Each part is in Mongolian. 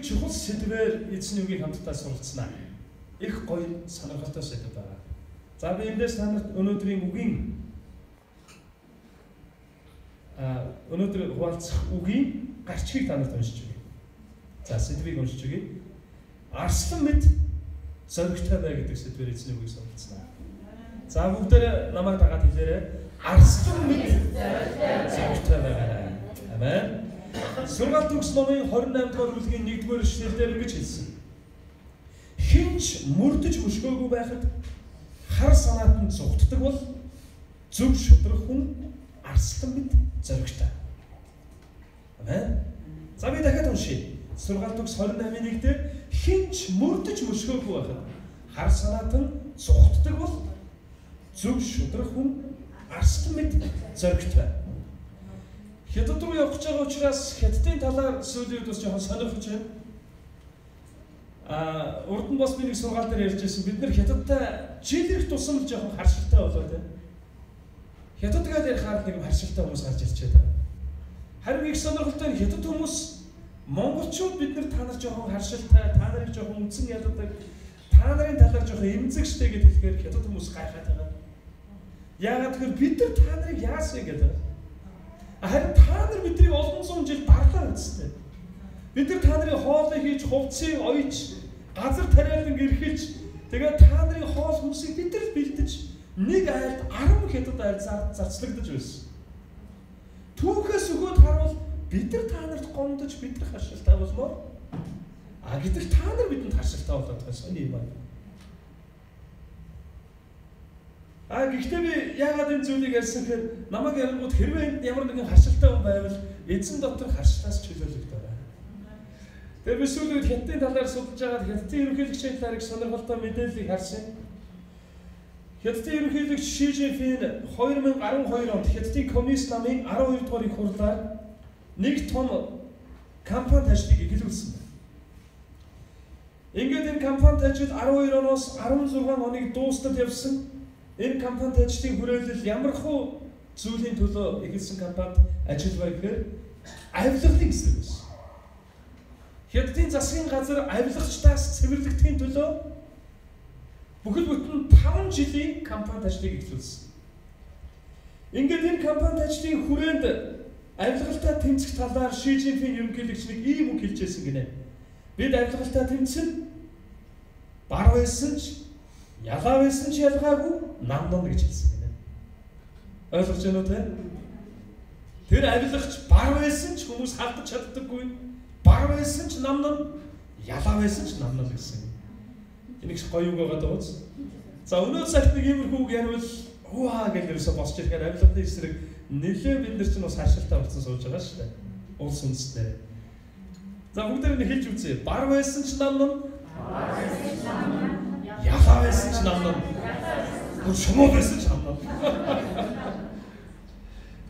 чухал сэдвээр эзэн үгийг хамтдаа суралцсанаа. Их гоё сонирхолтой сэдв байна. За би эндээс танарт өнөөдрийн үгийн өнөөдөр хуваалцах үгийн гарчгийг танарт уншиж өгье. За сэдвийг уншиж өгье. Арслан мэд зоригтой бай гэдэг сэдвээр эзний үгийг суралцсанаа. За бүгдээрээ намайг дагаад хэлээрэй. Арслан мэд зоригтой бай. Амен. Сургаалт төгс номын 28 дугаар бүлгийн 1-р эшлэлээр ингэж хэлсэн. Хинч мөрдөж мөшгөөгүй байхад хар санаат нь зүгтдэг бол зөв шудрах хүн арслан мэд зоригтой. Амен. За би дахиад уншия. Сургаалт төгс 28-ын 1-дээр хинч мөрдөж мөшгөөгүй байхад хар санаат нь зүгтдэг бол зөв шудрах хүн арслан мэд зоригтой. Хятад руу явж байгаа учраас хятадын талаар сүүлийн үед бас жоохон сонирхож байна. Урд нь бас би нэг сургаал дээр ярьж байсан. Бид нэр хятадтай жил ирэх тусам жоохон харшилтай болоод байна. Хятад гэдэг ярихаар нэг харшилтай хүмүүс гарч ирчээд байна. Харин их сонирхолтой нь хятад хүмүүс монголчууд бид нар та нар жоохон харшилтай, та нарыг жоохон үндсэн яддаг, та нарын талаар жоохон эмзэгштэй гэж хэлэхээр хятад хүмүүс гайхаад байгаа. Яагаад гэвэл бид нар та нарыг яасан гэдэг. Харин та нар биднийг олон зуун жил дарлаа үстэй. Бид нар та нарын хоолыг хийж, хувцсыг ойж, газар тариалан гэрхэж, тэгээд та нарын хоол хүнсийг бид нар бэлдэж, нэг айлд 10 хятад айл зарцлагдаж байсан. Түүхээс өгөөд харуул бид нар та нарт гомдож, бид нар хашилтай болмоор. Гэтэл та нар бидэнд хашилтай болоод байсан юм байна. Гэхдээ би яагаад энэ зүйлийг ярьсан гэхээр намайг ярингууд хэрвээ ямар нэгэн харшилтай хүн байвал эзэн дотор харшлаас чөлөөлөгдөв. Тэгээ би сүүлийн үед хятадын талаар судалж байгаад хятадын ерөнхийлөгчийн талаар их сонирхолтой мэдээллийг харсан. Хятадын ерөнхийлөгч Ши Жинпин 2012 онд Хятадын коммунист намын 12 дугаар их хурлаар нэг том кампанит ажлыг эхлүүлсэн байна. Ингээд энэ кампанит ажил 12 оноос 16 хоног дуустал явсан. Энэ кампанит ажлын хүрээлэл ямар хөө зүйлийн төлөө эхэлсэн кампанит ажил бай гэхээр авилгалын эсрэг байсан. Хятадын засгийн газар авилгачдаас цэвэрлэгдэхийн төлөө бүхэл бүтэн 5 жилийн кампанит ажлыг эхлүүлсэн. Ингээд энэ кампанит ажлын хүрээнд авилгалтай тэмцэх талаар Ши Жинпин ерөнхийлөгч нэг ийм үг хэлж байсан гинэ. Бид авилгалтай тэмцэн бар байсан ч ялгаа байсан ч ялгаагүй намнаа гэж хэлсэн гинэ. Ойлгож байна уу те? Тэр авилгач бар байсан ч хүмүүс халдаж чаддаггүй. Бар байсан ч намнаа, ялгаа байсан ч намнаа гэсэн. Энийг гоё үг байгаа даа. За өнөө цагт нэг иймэрхүү үг ярил хууаа гэж ерөөсө босч ирэхээр авилгын эсрэг нэлээ бид нар ч бас харшилтай болсон сууж байгаа шүү дээ. Улс үндэстнээ. За бүгдээр нь хэлж үзье. Бар байсан ч намнаа, ялгаа байсан ч намнаа, шумуу байсан ч намнаа.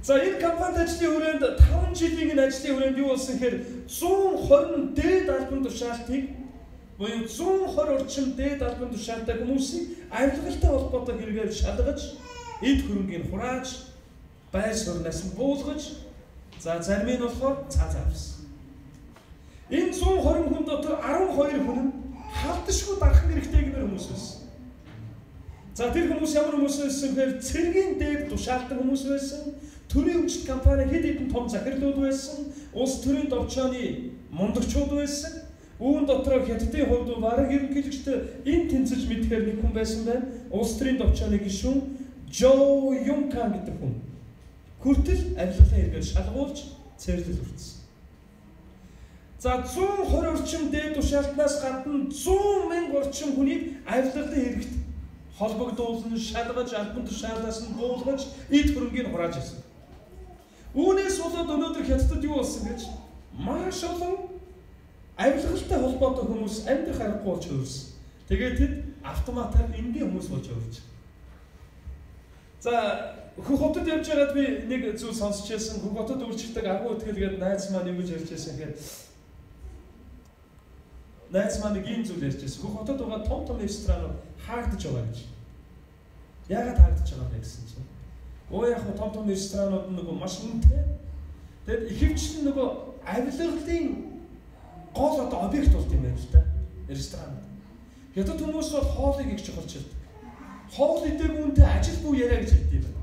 За энэ кампанит ажлын хүрээнд 5 жилийн энэ ажлын хүрээнд юу болсон гэхээр 120 дээд албан тушаалтыг буюу 120 орчим дээд албан тушаалтай хүмүүсийг авилгалтай холбоотой хэрэгээр шалгаж, эд хөрөнгийг хурааж, байр сууриас нь буулгаж, за зарим нь болохоор цаазаа авсан. Энэ 120 хүн дотор 12 хүн нь халдшгүй дархан хэрэгтэй гэмээр хүмүүс байсан. За тэр хүмүүс ямар хүмүүс байсан гэхээр цэргийн дээд тушаалтай хүмүүс байсан. Төрийн өмчт компани хэд хэдэн том захирлууд байсан. Улс төрийн довчооны мундагчууд байсан. Үүн дотроо хятадын хувьд бараг ерөнхийлөгчтэй энэ тэнцэж мэдхээр нэг хүн байсан байна. Улс төрийн довчооны гишүүн Жо Юнкан гэдэг хүн. Хүртэл авилгалын хэрэгээр шалгуулж цэвэрлэл хүртсэн. За 120 орчим дээд тушаалтнаас гадна 100,000 орчим хүнийг авилгалын хэрэгт холбогдуулан шалгаж, албан тушаалаас нь буулгаж, эд хөрөнгийг хурааж ирсэн. Үүнээс болоод өнөөдөр хятадд юу болсон гэж маш олон авилгалтай холбоотой хүмүүс амьдрах аргагүй болж өөрсөн. Тэгээд тэд автоматар энгийн хүмүүс болж өөрч. За Хөх хотод явж байгаад би нэг зүйл сонсч байсан. Хөх хотод үржилдэг агуу итгэлгээд найз маань юу гэж ярьж байсан гэхээр найз маань нэг ийм зүйл ярьж байсан. Хөх хотод байгаа том ресторанууд хаагдж байгаа гэж. Яагаад хаагдж байгаа бэ гэсэн чинь. Яг том ресторанууд нөгөө маш үнэтэй. Тэгэд ихэвчлэн нөгөө авилгалын гол одоо объект болт юм байна л да. Ресторан. Хятад хүмүүс бол хоолыг их чухалчилдаг. Хоол идэг үнтэй ажил бүү яриа гэж хэлдэг юм.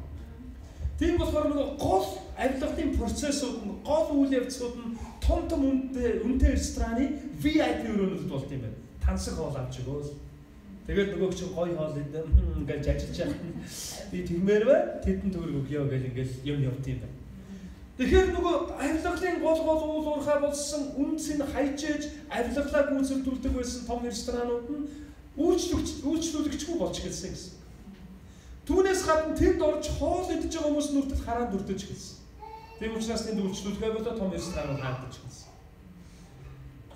Тийм болохоор нөгөө гол авилгын процессууд нь, гол үйл явцууд нь том үнэтэй рестораны VIP өрөөнүүд болт юм байна. Тансаг хоол авч өгөөл. Тэгээд нөгөө чинь гоё хоол ингээд ажиллаж яах нь би тэгмээр бай, тэдэн төгрөг өгье гэж ингээд юм явт юм байна. Тэгэхээр нөгөө авилгын гол уул уурхай болсон үнцийг хайжээж авилгалаа гүйцэлдүүлдэг байсан том ресторанууд нь үйлчлүүлэгчгүй болж гэлсэн гэсэн. Түүнээс гадна тэнд орж хоол идэж байгаа хүмүүс нүртэл хараад дүрдэж гэлсэн. Тийм учраас тэнд үйлчлүүлгээ болоо том ресторанууд хаагдаж гэлсэн.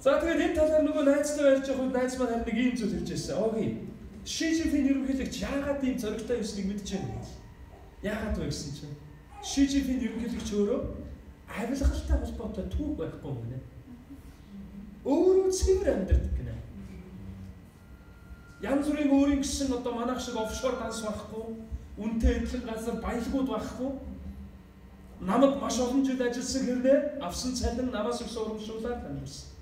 За тэгээд энэ талаар нөгөө найзтай ярьж байгаа үед найз маань нэг ийм зүйл хэлж байсан. Окей. Ши Жинпин ерөнхийлөгч яагаад ийм зоригтой юмсныг мэдчихэв гэж. Яагаад вэ гэсэн чинь Ши Жинпин ерөнхийлөгч өөрөө авилгалтай холбоотой түүх байхгүй юм гинэ. Өөрөө цэвэр амьдардаг гинэ. Янз бүрийн өөрийн гэсэн одоо манайх шиг офшор данс байхгүй, үнэтэй эдлэн газар баялагууд байхгүй. Намад маш олон жил ажилласан хэрнээ авсан цалин намаас их урамшуулаад амьдсан.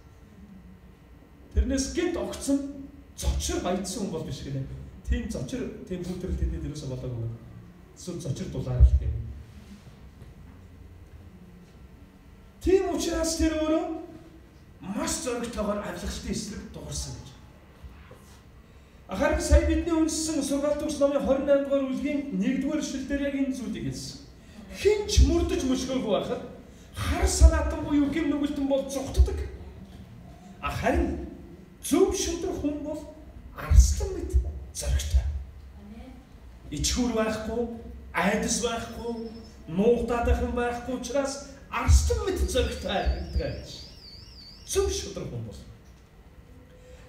Тэрнээс гинт огцсон зочир баядсан хүн бол биш гинэ. Тийм зочир, тийм бүтрэл тэдэд ерөөсө болоогүй. Эсвэл зочир дулаарал гэх юм. Тийм учраас тэр өөрөө маш зоригтойгоор авилгалтын эсрэг дуурсан гэж. Харин сая бидний үндэссэн сургаалт төгс номын 28 дугаар бүлгийн 1-р эшлэл дээр яг энэ зүйлийг хэлсэн. Хинч мөрдөж мөшгөөгүй байхад хар санаатан буюу гэм нүгэлтэн бол зүгтдэг. Харин зөв шудраг хүн бол арслан мэт зоригтой. Ичгүүр байхгүй, айдас байхгүй, нуугдаахан байхгүй учраас арслан мэт зоригтой гэдэг гэж. Зөв шудраг хүн бол.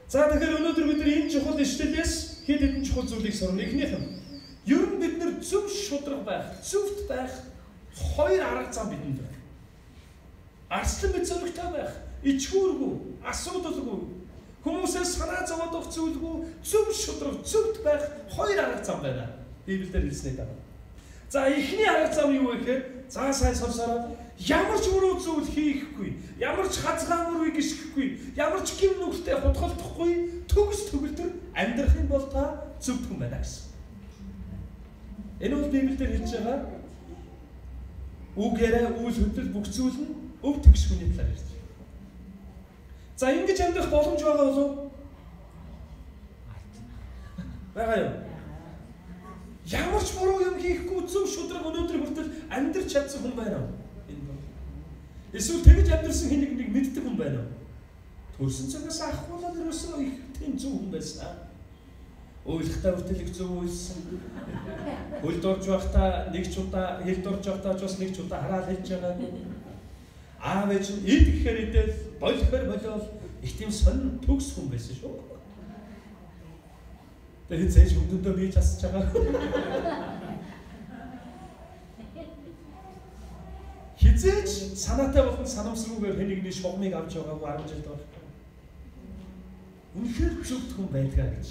За тэгэхээр өнөөдөр бид энэ чухал ишлэлээс хэд хэдэн чухал зүйлийг сурна. Эхнийх нь ер нь бид нэр зөв шудраг байх, зөвхт байх хоёр арга зам бидэнд байна. Арслан мэт зоригтой байх, ичгүүргүй, асуудалгүй, хүмүүсээс санаа зовоод өгөх зүйлгүй, зөв шудраг, зөвхт байх хоёр арга зам байна. Библиэлд хэлснээр байна. За эхний арга зам юу вэ гэхээр за сайн сонсороо ямар ч буруу зүйл хийхгүй, ямар ч хазгаамөргүй гიშгэхгүй, ямар ч гим нүгтэй хутгалдахгүй төгс төгөлдөр амьдрах юм бол та зөв хүн байна гэсэн. Энэ бол Библиэлд хэлж байгаа үг яриа, үйл хөдлөл бүх зүйл нь өв тэгш хүний талаар ярьж байна. За ингэж амьдрах боломж байгаа болов уу? Байгаа юу? Ямар ч буруу юм хийхгүй зөв шудраг өнөөдөр хүртэл амьдрч чадсан хүн байна уу? Эсвэл тэгж амьдрсан хэнийг нэг мэддэг хүн байна уу? Төрсөн цагаас ахгуулаад ерөөсөө их тийм зөв хүн байсан. Уйлахтаа хүртэл их зөв уйлсан. Хөлд орж байхдаа нэг ч удаа, хэлд орж байхдаа ч бас нэг ч удаа хараал хийж байгаа. Аав ээж нь ид гэхээр идэл, болихоор болол их тийм сонин төгс хүн байсан шүү. Тэгээд зээж өмдөндөө бий засаж байгаа. Хизээж санаатай болон санамсаргүйгээр хэн нэгний шугамыг авч байгаагүй 10 жил байна. Үнэхээр зөвхт хүн байдгаа гэж.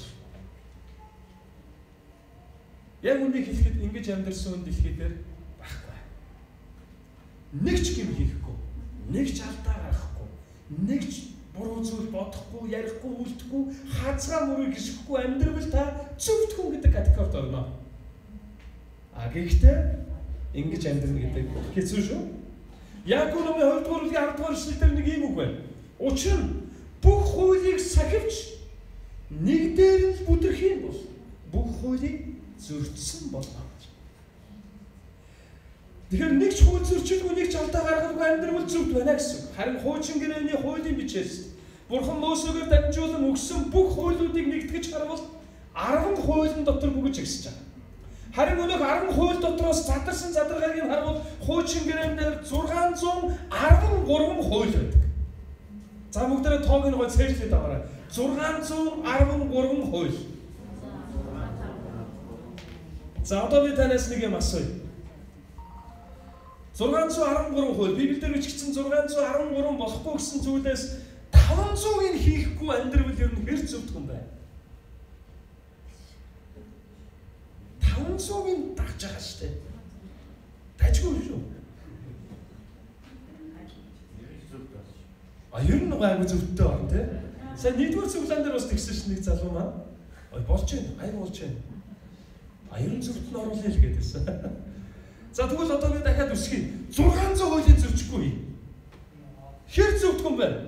Яг үнийг хэлэхэд ингэж амьдэрсэн хүн дэлхий дээр байхгүй. Нэг ч юм хийхгүй, нэг ч алдаа гаргахгүй, нэг ч буруу зүйл бодохгүй, ярихгүй, үлдэхгүй, хазгаа мөрөг гიშгэхгүй амьдрал та зөвхт хүн гэдэг категорид орно. Гэхдээ ингэж амьдрна гэдэг хэцүү шүү. Яаков номын 2-р бүлгийн 10-р эшлэлээр нэг юм үг байна. Учир нь бүх хуулийг сахивч нэг дээр нь бүдрэх юм бол бүх хуулийг зөрчсөн болно. Тэгэхээр нэг ч хууль зөрчилгүй, нэг ч алдаа гаргахгүй амьдрал зөвхт байна гэсэн. Харин хуучин гэрээний хуулийн бичээс Бурхан Мосегээр дамжуулан өгсөн бүх хуулиудыг нэгтгэж харвал 10 хуулийн дотор бүгж ихсэж байгаа. Харин өнөөх 10 хууль дотроос задарсан задаргаагийг харвал хуучин гэрээндээ 613 хууль байдаг. За бүгдээ тоог нь гоо цээжлээд аваарай. 613 хууль. За одоо би танаас нэг юм асууя. 613 хууль Библиэлд бичигдсэн 613 болохгүй гэсэн зүйлээс 500-ыг хийхгүй амьдрал ер нь хэр зөвхт хүн байна. 500-ыг дагж байгаа шүү дээ. Дажгүй шүү. Ер нь гайгүй зөвхтөө орно тий. Сайн нэгдүгээр цуглаан дээр бас тэгсэн чинь нэг залуу маань болж байна. Гайгүй болж байна. Ер нь зөвхт нь оруулъя л гэдээсэн. За тэгвэл одоо би дахиад үсгий. 600 хуулийн зөрчихгүй. Хэр зөвхт хүн байна?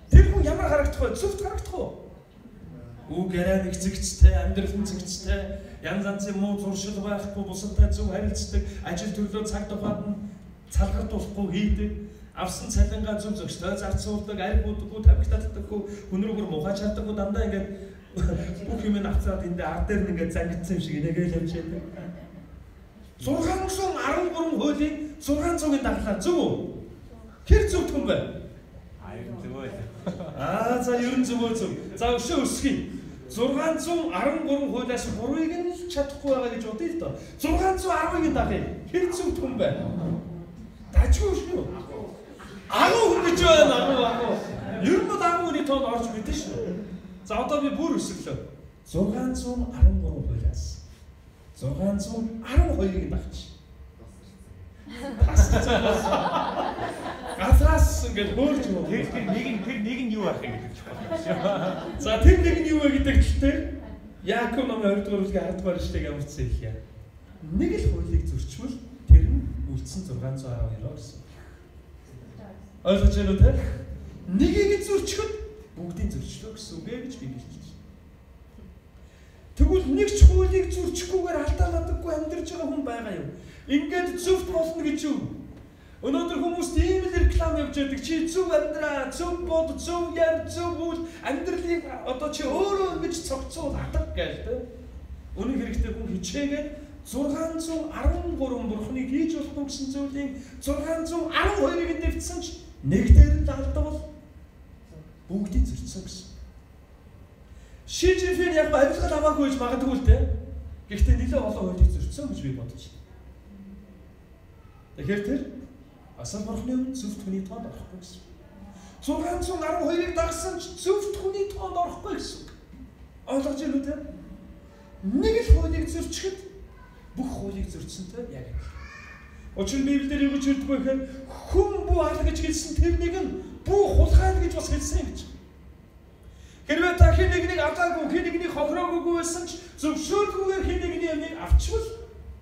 Тэр хүн ямар харагдах вэ? Зөвхт харагдах уу? Гэрээ нэг зэгцтэй, амьдрал нь зэгцтэй, янз янзын муу зуршил байхгүй, бусадтай зөв харилцдаг, ажил төрлөө цаг тухайд нь цалгартуулахгүй хийдэг, авсан цалингаа зөв зөвштэй зарцуулдаг, аль будаггүй, тавигтахдаггүй, хүн рүүгээр мухаж чаддаггүй, дандаа ингээд бүх юм авцаад энэ ард дээр нь ингээд зангидсан юм шиг инээгээл явж байдаг. 613 хуулийн 600-ын даглаа зөв үү? Хэр зөв хүн бэ? За ер нь зөв. За өшөө өсгий. 613 хуулиас 3-ыг нь л чадахгүй байгаа гэж бодъё л доо. 610-ыг дагъя. Хэр зөв хүн бэ? Дажгүй шүү. Агуу хүн гэж байна, агуу. Ер нь агуу хүний тоонд орж мэдэн шүү. За одоо би бүр өсөглөө. 613 хуулиас 612-ыг дагчих. Газраас ингээд хөөрж юм. Тэр нэг нь юу ах юм гэж байна. За тэр нэг нь юу вэ гэдэг хэлтэй Яаков номын 20-р бүлгийн 10-р эшлэгийг ямарчсан хэлье. Нэг л хуулийг зөрчмөл тэр нь үлдсэн 612 гэсэн. Ойлгож байна уу те? Нэгийг зөрчихөд бүгдийг зөрчлөө гэсэн үг гэж би хэлж байна. Тэгвэл нэг ч хуулийг зөрчихгүйгээр алдаалдаггүй амьдарч байгаа хүн байгаа юу? Ингээд зөвхт болно гэж юу? Өнөөдөр хүмүүст ийм л реклам явж байдаг. Чи зөв амьдраа, зөв бод, зөв яар, зөв үйл амьдралыг одоо чи өөрөө ингэж цогцол хатах гэж тэ. Үнэн хэрэгтэй хүн хичээгээд 613 бурхныг хийж болохгүй гэсэн зүйлийн 612-ыг дэвтсэн ч нэг дээр л алдавал бүгдийг зөрчсөн гэсэн. Шижинфэр яг авилгал аваагүй гэж магадгүй л дээ. Гэхдээ нэлээд олон хуулийг зөрчсөн гэж би бодож байна. Тэгэхээр тэр асар бурхны өмнө зөвхт хүний тоонд орохгүй гэсэн. 612-ыг дагсан ч зөвхт хүний тоонд орохгүй гэсэн. Ойлгож байна уу те? Нэг л хуулийг зөрчихөд бүх хуулийг зөрчсөнтэй яг юм. Учир нь Библиэр юу гэж хэлдэг вэ гэхээр хүн бүү аль гэж хэлсэн тэр нэг нь бүү хулгай гэж бас хэлсэн гэж. Хэрвээ та хэн нэгнийг аваагүй, хэн нэгнийг хохироогүй байсан ч зөвшөөрөлгүйгээр хэн нэгний ямыг авчвал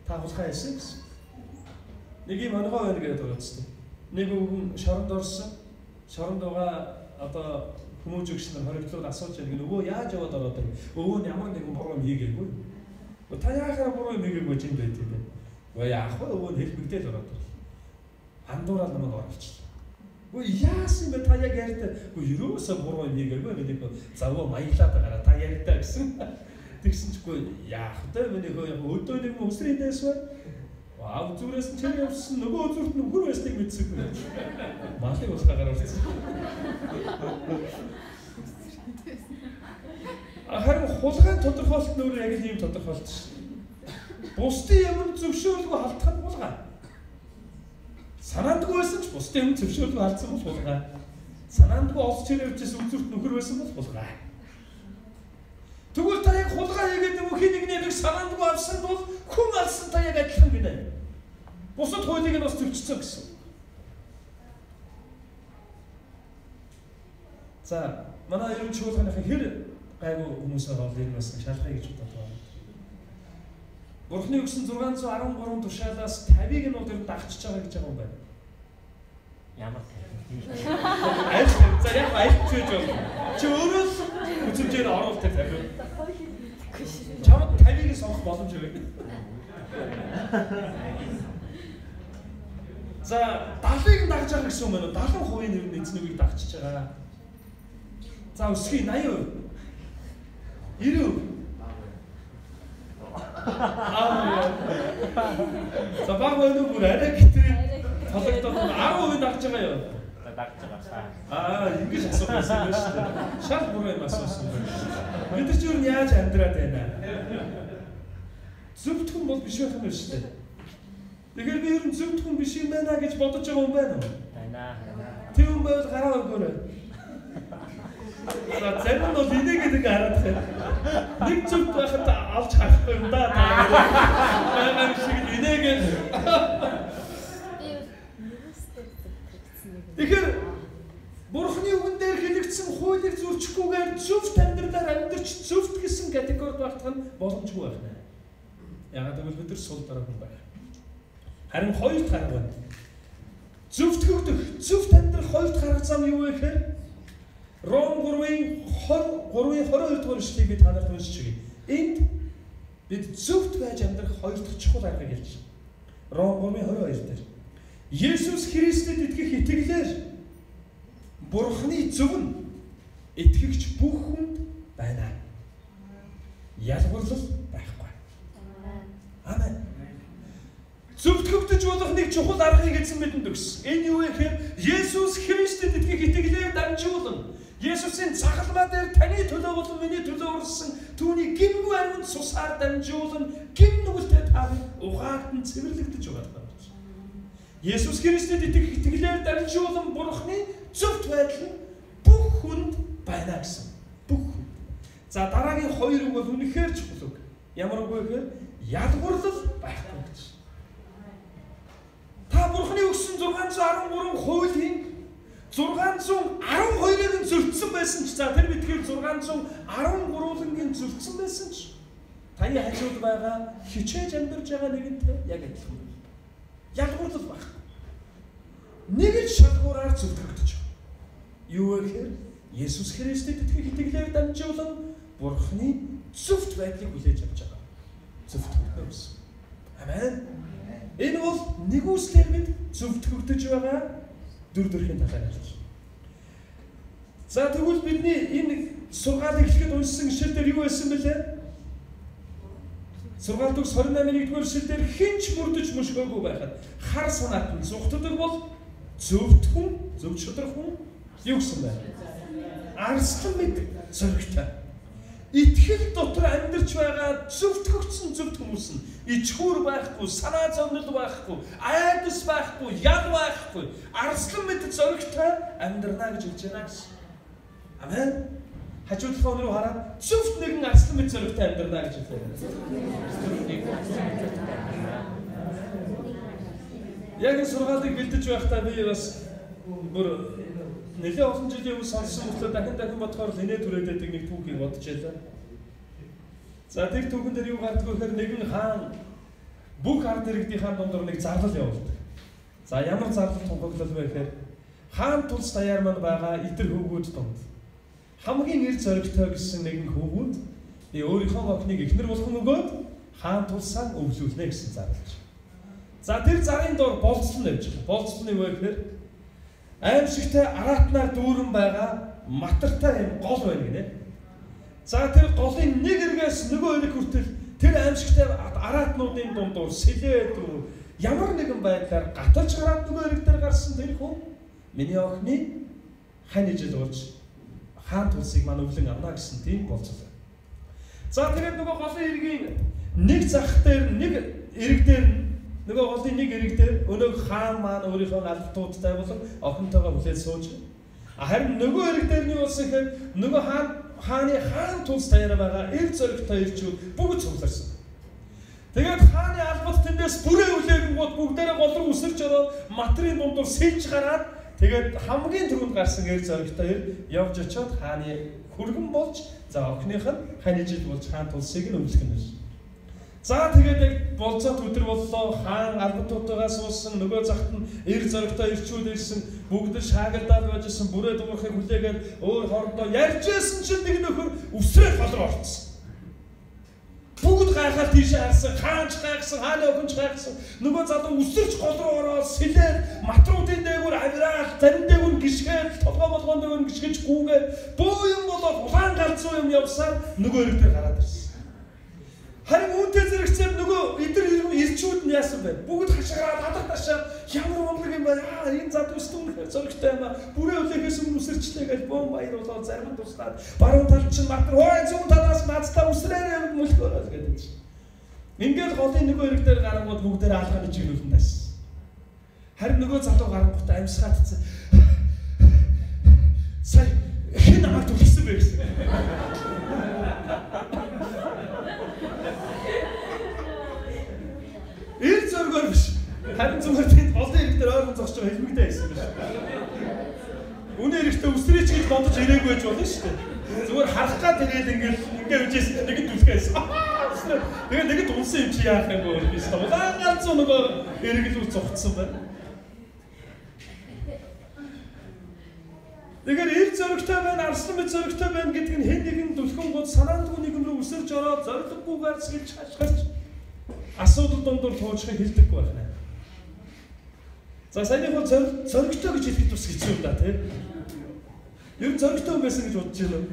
та хулгай хийсэн гэсэн. Нэг юм онгоо байна гэдэг утгатай. Нэг хүн шоронд орсон. Шоронд байгаа одоо хүмүүж өгч нар хоригдлууд асууж байгаа. Нөгөө яаж яваад ороод байна? Өвөө нь ямар нэгэн буруу юм хийгээгүй. Та яахаар буруу юм хийгээгүй ч юм байт юм бэ? Яах вэ? Өвөө нь хэлбэгдээл ороод байна. Андуураад намайг оруулчихлаа. Яасан бэ та яг ярьдаа? Ерөөсөө буруу юм хийгээгүй гэдэг нь завуу маяглаад байгаа. Та ярьдаа гэсэн. Тэгсэн чгүй яах вэ? Миний өдөө нэг өсрийн дэс бай. Зүрээс нь тэр явсан нөгөө зүрт нь хөр байсныг мэдсэхгүй. Малыг ус гагаар орсон. Харин хулгай тодорхойлт нь өөрөө яг л ийм тодорхойлт шүү. Бусдын юм зөвшөөрөлгүй халтах нь хулгай. Санаандгүй байсан ч бусдын юм зөвшөөрөлгүй халтсан бол хулгай. Санаандгүй олж чирээвчээс үзүрт нөхөр байсан бол хулгай. Тэгвэл та яг хулгай хийгээд нөгөө хин нэг санаандгүй авсан бол хүн алсан та яг адилхан гинэ. Бусад хуулийг нь бас зөрчсөн гэсэн. За, манай ерөн чуулганыхаа хэр гайгүй хүмүүсээр бол энэ бас шалгая гэж бодож байна. Бурхны өгсөн 613 тушаалаас 50-ыг нь бол тэр дагчиж байгаа гэж байгаа юм байна. Ямар за яг айлч гэж байна. Чи өөрөө л үзэмжээр оруулах тэр 50. Чамд 50-ыг сонгох боломж өгөө. За 70-ыг дагж байгаа гэсэн юм байна. 70% нэр нь эзнийг дагчиж байгаа. За өсгий 80%. 90%. За баг өнөө бүр арай гэтрээ толгойдоо 10% дагж байгаа юу? Дагж байгаа. Ингэж асуух байсан юм шүү дээ. Шал бүр юм асуусан байна. Бид нар ч юу яаж амьдраад байна? Зөвхөн бол биш байх юм шүү дээ. Тэгэхээр би ер нь зөвхөн биш юм байна гэж бодож байгаа юм байна уу? Байна. Тэр юм бол гараа өргөөрэй. За зарим нь бол инээгээд ингээ хараад байна. Нэг зөвхөн байхад авч харахгүй юм да. Байгаа шиг инээгээд. Тэгэхээр зөвчгүйгээр зөвхт амьдралаар амьдарч зөвхт гэсэн категорид багтах нь боломжгүй байна. Яагаад гэвэл бид нар сул дараа хүн байна. Харин хоёр дахь арга байна. Зөвхт амьдрах хоёр дахь арга зам юу вэ гэхээр Ром 3:22 дугаар эшлэлийг би та нарт уншиж өгье. Энд бид зөвхт байж амьдрах хоёр дахь чухал аргыг хэлж байна. Ром 3:22 дээр Есүс Христэд итгэх итгэлээр Бурхны зөв нь итгэгч бүх хүнд байна. Ялгарлал байхгүй. Амен. Зөвтгөгдөж болох нэг чухал аргыг эзэн бидэнд өгсөн. Энэ юу вэ гэхээр Есүс Христэд итгэх итгэлээр дамжуулан Есүсийн цагалмаа дээр таны төлөө болон миний төлөө урсан түүний гингүй ариунд цусаар дамжуулан гин нүгэлтэй та угаалтан цэвэрлэгдэж байгаа юм. Есүс Христэд итгэх итгэлээр дамжуулан Бурхны зөвхт байдал нь бүх хүнд байна гэсэн. Бүх хүнд. За дараагийн хоёр үг бол үнэхээр чухал үг. Ямар үг вэ гэхээр ялгуурлал байхгүй гэж. Та Бурхны өгсөн 613 хуулийн 612-ыг зөрчсөн байсан ч за тэр битгээр 613-ын зөрчсөн байсан ч таны хажууд байгаа хичээж амьдарч байгаа нэгэнтэй яг адилхан байна. Ялгуурлал байхгүй. Нэг л шалгуураар зөвтгөгдөж байна. Юу вэ гэхээр Есүс Христэд итгэх итгэлээр дамжуулан Бурхны зөвхт байдлыг хүлээж авч байгаа. Зөвтгөгдөөс. Амен. Энэ бол нэгүслэр бид зөвтгөгдөж байгаа дүр төрхийн талаар ярьж байна. За тэгвэл бидний энэ сургаал эхлэхэд уншсан ишлэл дээр юу байсан бэлээ? Сургаал төгс 28-р ишлэлээр хинч мөрдөж мөшгөөгүй байхад хар санаат нь зүгтдэг бол зөвхт хүн, зөв шудрах хүн юу гэсэн бэ? Арслан мэд зоригтой. Итгэл дотор амьдарч байгаа зөвтгөгдсөн зөвхт хүмүүс нь ичхүүр байхгүй, санаа зовнил байхгүй, айдас байхгүй, ял байхгүй, арслан мэд зоригтой амьдрна гэж хэлж байна гэсэн. Амен. Хажуудлахаа өнөр хараад зөвхт нэгэн арслан мэд зоригтой амьдрна гэж хэлж байна. Яг энэ сургаалыг бэлдэж байхдаа би бас бүр нэлээд олон жилийн өмнө сонссон мөртлөө дахин бодохоор л инээ түрээд байдаг нэг түүхийг бодож байлаа. За тэр түүхэн дээр юу гардаг вэ гэхээр нэгэн хаан бүх ард иргэдийн дундор нэг зарлал явуулдаг. За ямар зарлал тунхаглал вэ гэхээр хаан тулс даяар маань байгаа итэр хөвгүүд донд хамгийн эр зоригтой гэсэн нэгэн хөвгүүд өөрийнхөө охиныг эхнэр болгон өгөөд хаан тулсаа өвлүүлнэ гэсэн зарлалж. За тэр зарын дор болцлон явж байгаа. Болцлон юу вэ гэхээр аимшигтай араатнаар дүүрэн байгаа матартай юм гол байна гинэ. За тэр голын нэг эргээс нөгөө эрэг хүртэл тэр аимшигтай араатнуудын дундуур сэлээд ямар нэгэн байдлаар гаталж гараад нөгөө эрэг дээр гарсан тэр хүн миний охины хань ижил болж хаан тулсыг маань өвлөн авна гэсэн тийм болцлоо. За тэгээд нөгөө голын эргийн нэг зах дээр нэг эрэг дээр нөгөө голын нэг эрэг дээр өнөөх хаан маань өөрийнхөө албатуудтай болон охинтойгоо хүлээж сууж. Харин нөгөө эрэг дээр нь юу болсон гэхээр нөгөө хааны тулс таяараа байгаа эр зоригтой ирчүүд бүгд цугларсан. Тэгээд хааны албат тэндээс бүрээ үлээгүүд бүгдээрээ гол руу үсэрч ороод матрын дундуур сэлж гараад тэгээд хамгийн түрүүнд гарсан эр зоригтой явж очиод хааны хүргэн болж за охиных нь хань ижил болж хаан тулсыг нь өвлөх нь байсан. За тэгээд яг болцоод өдөр боллоо хаан албатуудаа суусан нөгөө захт нь эр зоригтой ирчүүд ирсэн бүгд шаагардаад байжсэн бүрээ дуурахыг хүлээгээд өөр хоорондоо ярьжсэн чинь нэг нөхөр үсрээ гол руу орцсон. Бүгд гайхаад тийш харсан хаанч гайхсан хааны охинч гайхсан нөгөө залуу үсэрч гол руу ороод сэлээд матруудын дээгүүр авираад зарим дээгүүр гიშгээд толгой дээгүүр гიშгэж гүүгээд бөө юм болоод улаан галзуу юм явсаар нөгөө эрэг дээр гараад ирсэн. Харин үүнтэй зэрэгцээр нөгөө эдгээр ирчүүд нь яасан бэ? Бүгд хашгираад хадах ташаа ямар онлог юм бэ? Энэ зад өстөн зоригтой юм аа. Бүрээ үлэхээс өмнө үсэрчлээ гэж бом баяр болоод зарим нь туслаад баруун талд чинь матар хой зүүн талаас нацтай үсрээрээ мөлхөөрөөс гэдэг чинь. Ингээд голын нөгөө эрэг дээр гарангууд бүгдээр алхаад ижигнүүлэн тайсан. Харин нөгөө залуу гарангууд амьсгаатцсан. Сая хэн намайг түлхсэн бэ гэсэн. Эр зоргоор биш. Харин зүгээр тийм голын эрэг дээр ойрхон зогсож байгаа хэлмэгтэй байсан биш. Үнэ эрэхтэй үсрээч гэж бодож ирээгүй байж болно шүү дээ. Зүгээр харах гад ирээд ингээд үжээс нэг дүлхээс. Тэгээд нэг унсан юм чи яах юм бэ гэж байна. Улаан ганц нөгөө эргэлүүл зогтсон байна. Тэгэхээр ир зөрөгтэй байна, арслан мэд зөрөгтэй байна гэдэг нь хэн нэгэн дүлхэн гол санаандгүй нэгэн рүү өсөрж ороод зориггүйгээр сэлж хашгирч асуудал дундуур туужхыг хэлдэггүй байна. За саяхан зөрөгтэй гэж хэлэхэд бас хэцүү юм да тий. Ер нь зөрөгтэй байсан гэж бодож байна.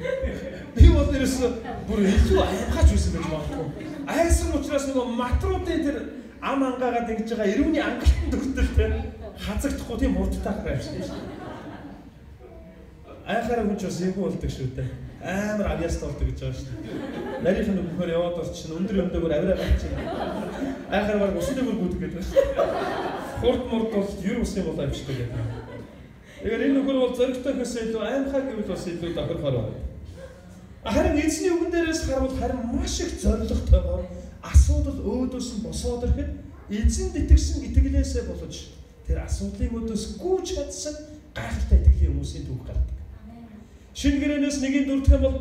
Би бол ерөөсөө бүр илүү аимгаач байсан гэж бодсон. Айсан учраас нөгөө матруудын тэр ам ангаагаад ингэж байгаа эрүүний ангалтан төгтөл тий хазагдахгүй тийм хурдтай гараа явсан шүү дээ. Айхаараа хүн ч бас эвгүй болдог шүү дээ. Амар авьяас толдог гэж байгаа шүү дээ. Нарийнх нь бүхээр яваад орчин өндөр өмдөөгөр авираа гарчихна. Айхаараа баг усны бүр гүдэг гэдэг байна. Хурд мурд бол ер усны бол авчдаг гэдэг. Тэгэхээр энэ нөхөр бол зөрөгтэйхээс илүү аимхай гэвэл бас илүү тохирохоор байна. Харин эзний үгэн дээрээс харуул харин маш их зоригтойгоор асуудал өөдөөс нь босоод ирэхэд эзэнд итгэсэн итгэлээсээ болж тэр асуудлын өөдөөс гүйж чадсан гайхалтай итгэлийн хүмүүсийн түүх гардаг. Шинэ гэрээнээс нэгийн дурдах юм бол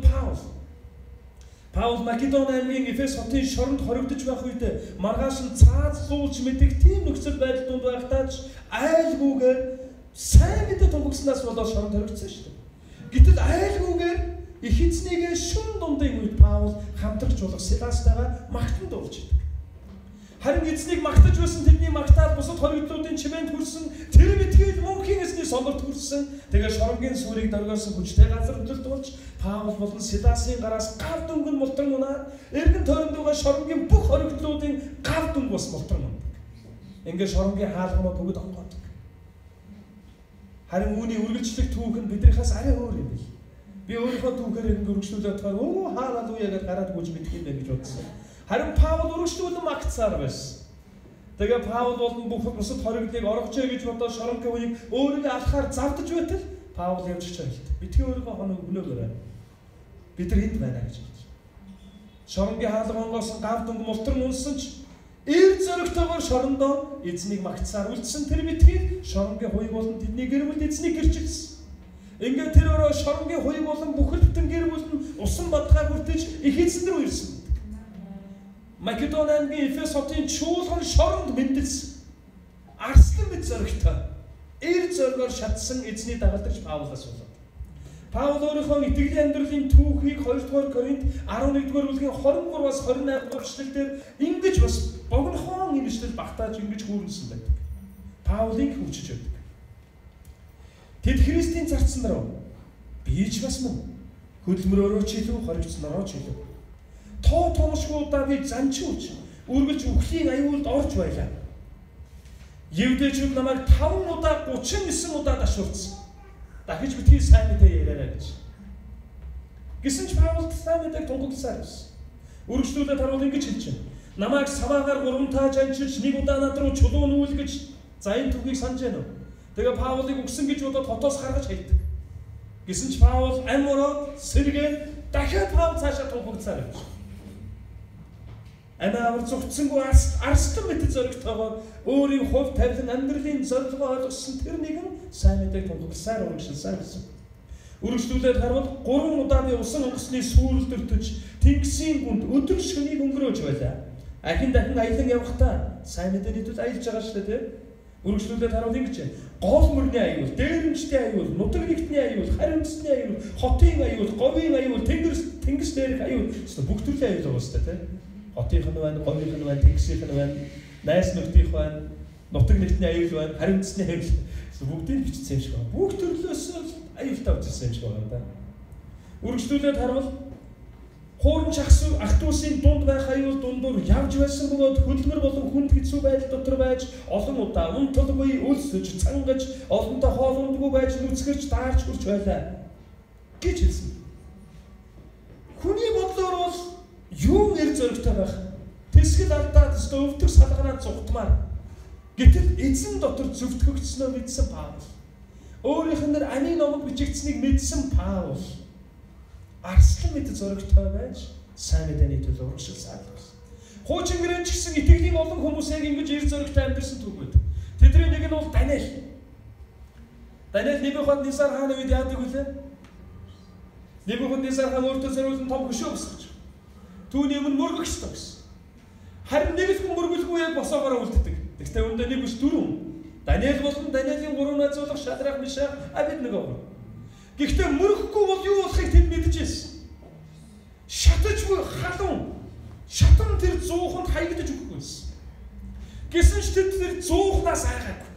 Паул Македон аймгийн Эфес хотын шоронд хоригдож байх үед маргааш нь цааз луулж мэдих тийм нөхцөл байдал донд байхдаа ч айлгүйгээр сайн мэдээ тунхагснаас болоод шоронд хоригдсон шүү дээ. Гэтэл айлгүйгээр их эзнийгээ шүн дундын үед Паул хамтрагч болох Силастайгаа магтан дуулж идэг. Харин эзнийг магтаж байсан тэдний магтаад бусад хоригдлуудын чимээнд хүрсэн тэр битгий мөнхийн эзний сонорт хүрсэн тэгээ шоронгийн сүрийг дөргөөсөн хүчтэй газар хөдөлдүүлж Паул болон Силасын гараас гав дүнгэн мултран унаад эргэн тойрондоо шоронгийн бүх хоригдлуудын гав дүнг бас мултран ундаг. Ингээд шоронгийн хаалгамаа бүгд онгоодог. Харин үүний үргэлжлэх түүх нь биднийхээс арай өөр юм бий. Би өөрийнхөө түүхээр ингээд үргэлжлүүлээд байгаа оо хаалал уу яагаад гараад гүйж мэдх юм бэ гэж бодсон. Харин Паул үргэлжлүүлэн магтсаар байсан. Тэгээ Паул болон бүх бусад хоригдлыг оргожээ гэж бодоод шоронгийн үеийг өөрийгөө алхахаар завдаж байтал Паул явж чаалт. Битгий өөрийгөө хөнөөгөөрэй. Бид нар энд байна гэж бодсон. Шоронгийн хаалга онгоосон гав дүнг мултран унсан ч ир зөрөгтэйгээр шорондоо эзнийг магтсаар үлдсэн тэр битгий шоронгийн хуйг болон тэдний гэр бүл эзнийг гэрчилсэн. Ингээд тэр өрөө шоронгийн хуйг болон бүхэл бүтэн гэр бүл нь усан бадгаа бүртэж их эзэн рүү ирсэн. Македон аймгийн Эфес хотын чуулган шоронд мэндэлсэн. Арслан мэд зөрөгтэй. Ир зөргөөр шатсан эзний дагалдагч Паулаас болоод. Паул өөрийнхөө итгэлийн амьдралын түүхийг 2-р Коринт 11-р бүлгийн 23-аас 28-р эшлэлдэр ингэж бас богинохон энэ эшлэл багтааж ингэж хүүрнэсэн байдаг. Паулыг хөвчөж байдаг. Тэд Христийн зарцсан дараа би ч бас мөн хөдөлмөрөөрөө ч илүү хоригдсноороо ч илүү тоо томшгүй удаа занчуулж үргэлж үхлийн аюулд орж байлаа. Евдэчүүд намайг 5 удаа 39 удаа дашуурсан. Дахиж битгий сайн мэдээ яриарай гэж. Гэсэн ч Паул сайн мэдээг тунхагласаар байсан. Үргэлжлүүлээд харуул ингэж хэлж байна. Намайг саваагаар 3 тааж анчилж 1 удаа над руу чулуун нүүлгэж за энэ түүхийг санаж байна уу? Тэгээ Паулыг өгсөн гэж бодоод хотоос гаргаж хайдаг. Гэсэн ч Паул ам ороод сэргээд дахиад Паул цаашаа тунхагласаар явж. Амаар зүгтсэнгүй арслан мэт зөрөгтэйгээр өөрийн хувь тавилан амьдралын зорилгоо ойлгосон тэр нэгэн сайн мэдээг тунхагласаар үргэлжилсэн гэсэн. Үргэлжлүүлээд харуул 3 удаа би усан онгоцны сүрэл дөртөж тэнгисийн гүнд өдөр шөнийг өнгөрөөж байлаа. Ахин дахин аялан явахдаа сайн мэдээний төд аялж байгаа шүү дээ. Үргэлжлүүлээд харуул ингэж байна. Гол мөрний аюул, дээрэмчтэй аюул, нутаг нэгтний аюул, харимтсны аюул, хотын аюул, говийн аюул, тэнгис дээрх аюул бүгд төрлийн аюул байгаа шүү дээ. Хотынх нь байна, говийнх нь байна, тэнгисийнх нь байна, найс нөхдийнх байна, нутаг нэгтний аюул байна, харимтсны аюул. Бүгдийг бичсэн юм шиг байна. Бүх төрлөөс аюултай авчихсан юм шиг байна да. Үргэлжлүүлээд харуул хуурн чагсуу ах トゥ усын дунд байх аюул дундуур явж байсан бөгөөд хөдөлмөр болон хүнд хэцүү байдал дотор байж олон удаа унталгүй өлсөж цангаж олонтой хоолундгүй байж нүцгэрч даарч хүрч байлаа гэж хэлсэн. Хүний бодлоор бол юу ир зөрөгтэй байх. Тэсгэл алдаад өвдөх салганаа цугтмаар. Гэтэл эзэн дотор зөвтгөгдснөө мэдсэн Паул. Өөрийнх нь ани номод бичигдсэнийг мэдсэн Паул. Арслан мэт зөрөгтэй байж сайн мэдээний төлөө урагшилсан албас. Хуучин гэрэн ч гэсэн итгэлийн олон хүмүүс яг ингэж ир зөрөгтэй амьдсан түүх байдаг. Тэдний нэг нь бол Даниэл. Даниэл Небухаднесар хааны үед яадаг вүлээ? Небухаднесар хаан өөртөө зориулсан том хөшөө өсгөж. Түүний өмнө мөргөх ёстой гэсэн. Харин нэг л хүн мөргөлгүй яг босоогоор үлддэг. Тэгвэл үүндээ нэг биш дөрөв. Даниэл болон Даниэлийн гурван найзуулга Шадрах, Мишах, Абедnego. Гэхдээ мөрөхгүй бол юу болохыг тэд мэдчихсэн. Шатаж буй халуун. Шатан тэр 100-нд хаягдаж өгөхгүйсэн. Гэсэн ч тэр 100-наас айгаагүй.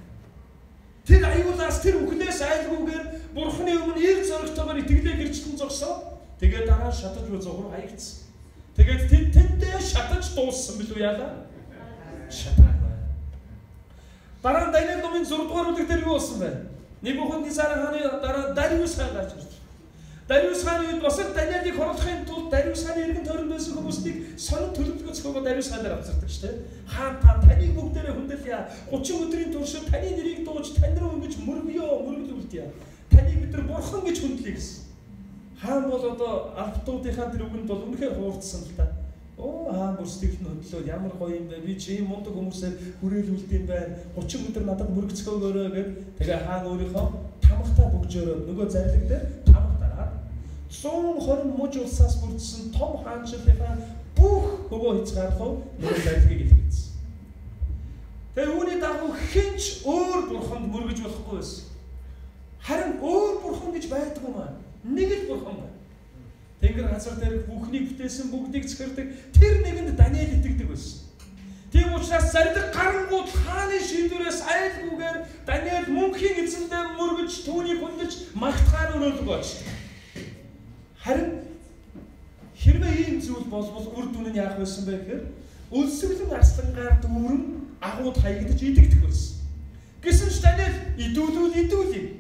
Тэр аюулаас тэр үхнээс айлгүйгээр Бурхны өмнө ир зоригтойгоор итгэлээ гэрчлэн зогсоо. Тэгээд дараа шатаж буй 100 хаягдсан. Тэгээд тэндээ шатаж дууссан билүү яалаа? Шатаа. Дараа Даниэл номын 6 дугаар бүлэг дээр юу болсон бэ? Небухаднесар хааны дараа Дариус хаан гарч ирж. Дариус хааны үед бас Даниэлийг хорлохын тулд Дариус хааны иргэн тойронд байсан хүмүүсийг сонин төлөвлөгөөс хойгоо Дариус хаан дээр авчирдаг шүү дээ. Хаан та таныг бүгдээрээ хүндэлье. 30 өдрийн туршид таны нэрийг дууж тань руу ингэж мөргөлүүлтье. Таныг бид нар бурхан гэж хүндлэе гэсэн. Хаан бол одоо албатуудынхаа тэр үгэнд бол үнэхээр хуурдсан л та. Хаан бүрсдэгт нь хөдлөө ямар гоё юм бэ? Би чи ийм мундаг хүмүүсээр хүрээлүүлд юм байна. 30 өдөр надад мөргөцгөөгөөрөө гэв. Тэгээ хаан өөрийнхөө тамхтаа бөгжөөрөө нөгөө зарлиг дээр тамх дараад 120 муж улсаас бүрдсэн том хаанчлалынхаа бүх хөвөө хязгаарлав нөгөө зарлигийг илгээсэн. Тэгээ үүний дагуу хинч өөр бурханд мөргөж болохгүй байсан. Харин өөр бурхан гэж байдаг юм аа. Нэг л бурхан байна. Тэнгэр газар дээр бүхнийг бүтээсэн бүгдийг цэхэрдэг тэр нэгэнд Даниэл итгэдэг байсан. Тийм учраас зардаг гарангууд хааны шийдвэрээс айлгүйгээр Даниэл мөнхийн эзэндээ мөргөж түүнийг хүндэж магтахаар өрөөлөг очсон. Харин хэрвээ ийм зүйл болбол үр дүн нь яах байсан бэ гэхээр өлсгөлэн арслангаар дүүрэн агууд хаягдаж идэгдэх байсан. Гэсэн ч Даниэл идүүлээ.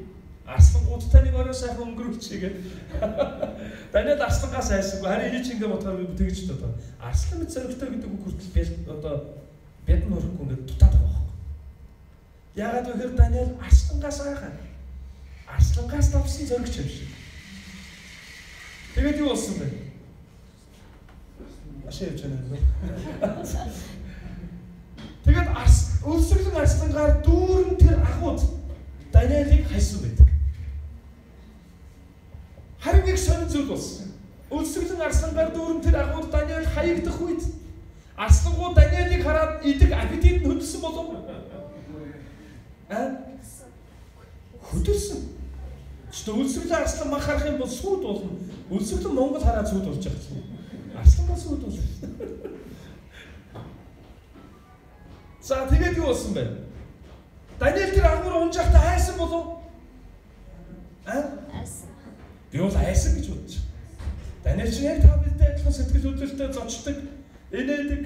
Арслангуудтай нэг орой сайхан өнгөрүүлчихье гэдэг. Даниэл арслангаас айсангүй. Харин хий ч ингэ бодохоор би тэгж бодоо. Арслан мэд зоригтой гэдэг үг хүртэл одоо бядан өрөхгүй ингэ дутаад байгаа байхгүй. Яагаад вэ гэхээр Даниэл арслангаас айхаа. Арслангаас давсан зоригч юм шиг. Тэгээд юу болсон бэ? Ашиг явж байна. Тэгээд өлсгөлэн арслангаар дүүрэн тэр агууд Даниэлийг хайсан байдаг. Харин нэг сонир зүйл болсон. Өлсгөлэн арслангаар дүүрэн тэр агууд Даниэл хаягдах үед арслангууд Даниэлийг хараад идэг аппетит нь хөдөлсөн болов уу? Хөдөлсөн. Чи өлсгөлэн арслан мах харах юм бол сүйд болно. Өлсгөлэн Монгол хараад сүйд болж байгаа юм. Арслан бол сүйд болно. За тэгээд юу болсон бэ? Даниэл тэр агуур унжахтаа айсан болов? Айсан. Би бол айсан гэж бодож. Даниэл чи яг та бидтэй адилхан сэтгэл хөдлөлтөд зочдөг, инээдэг,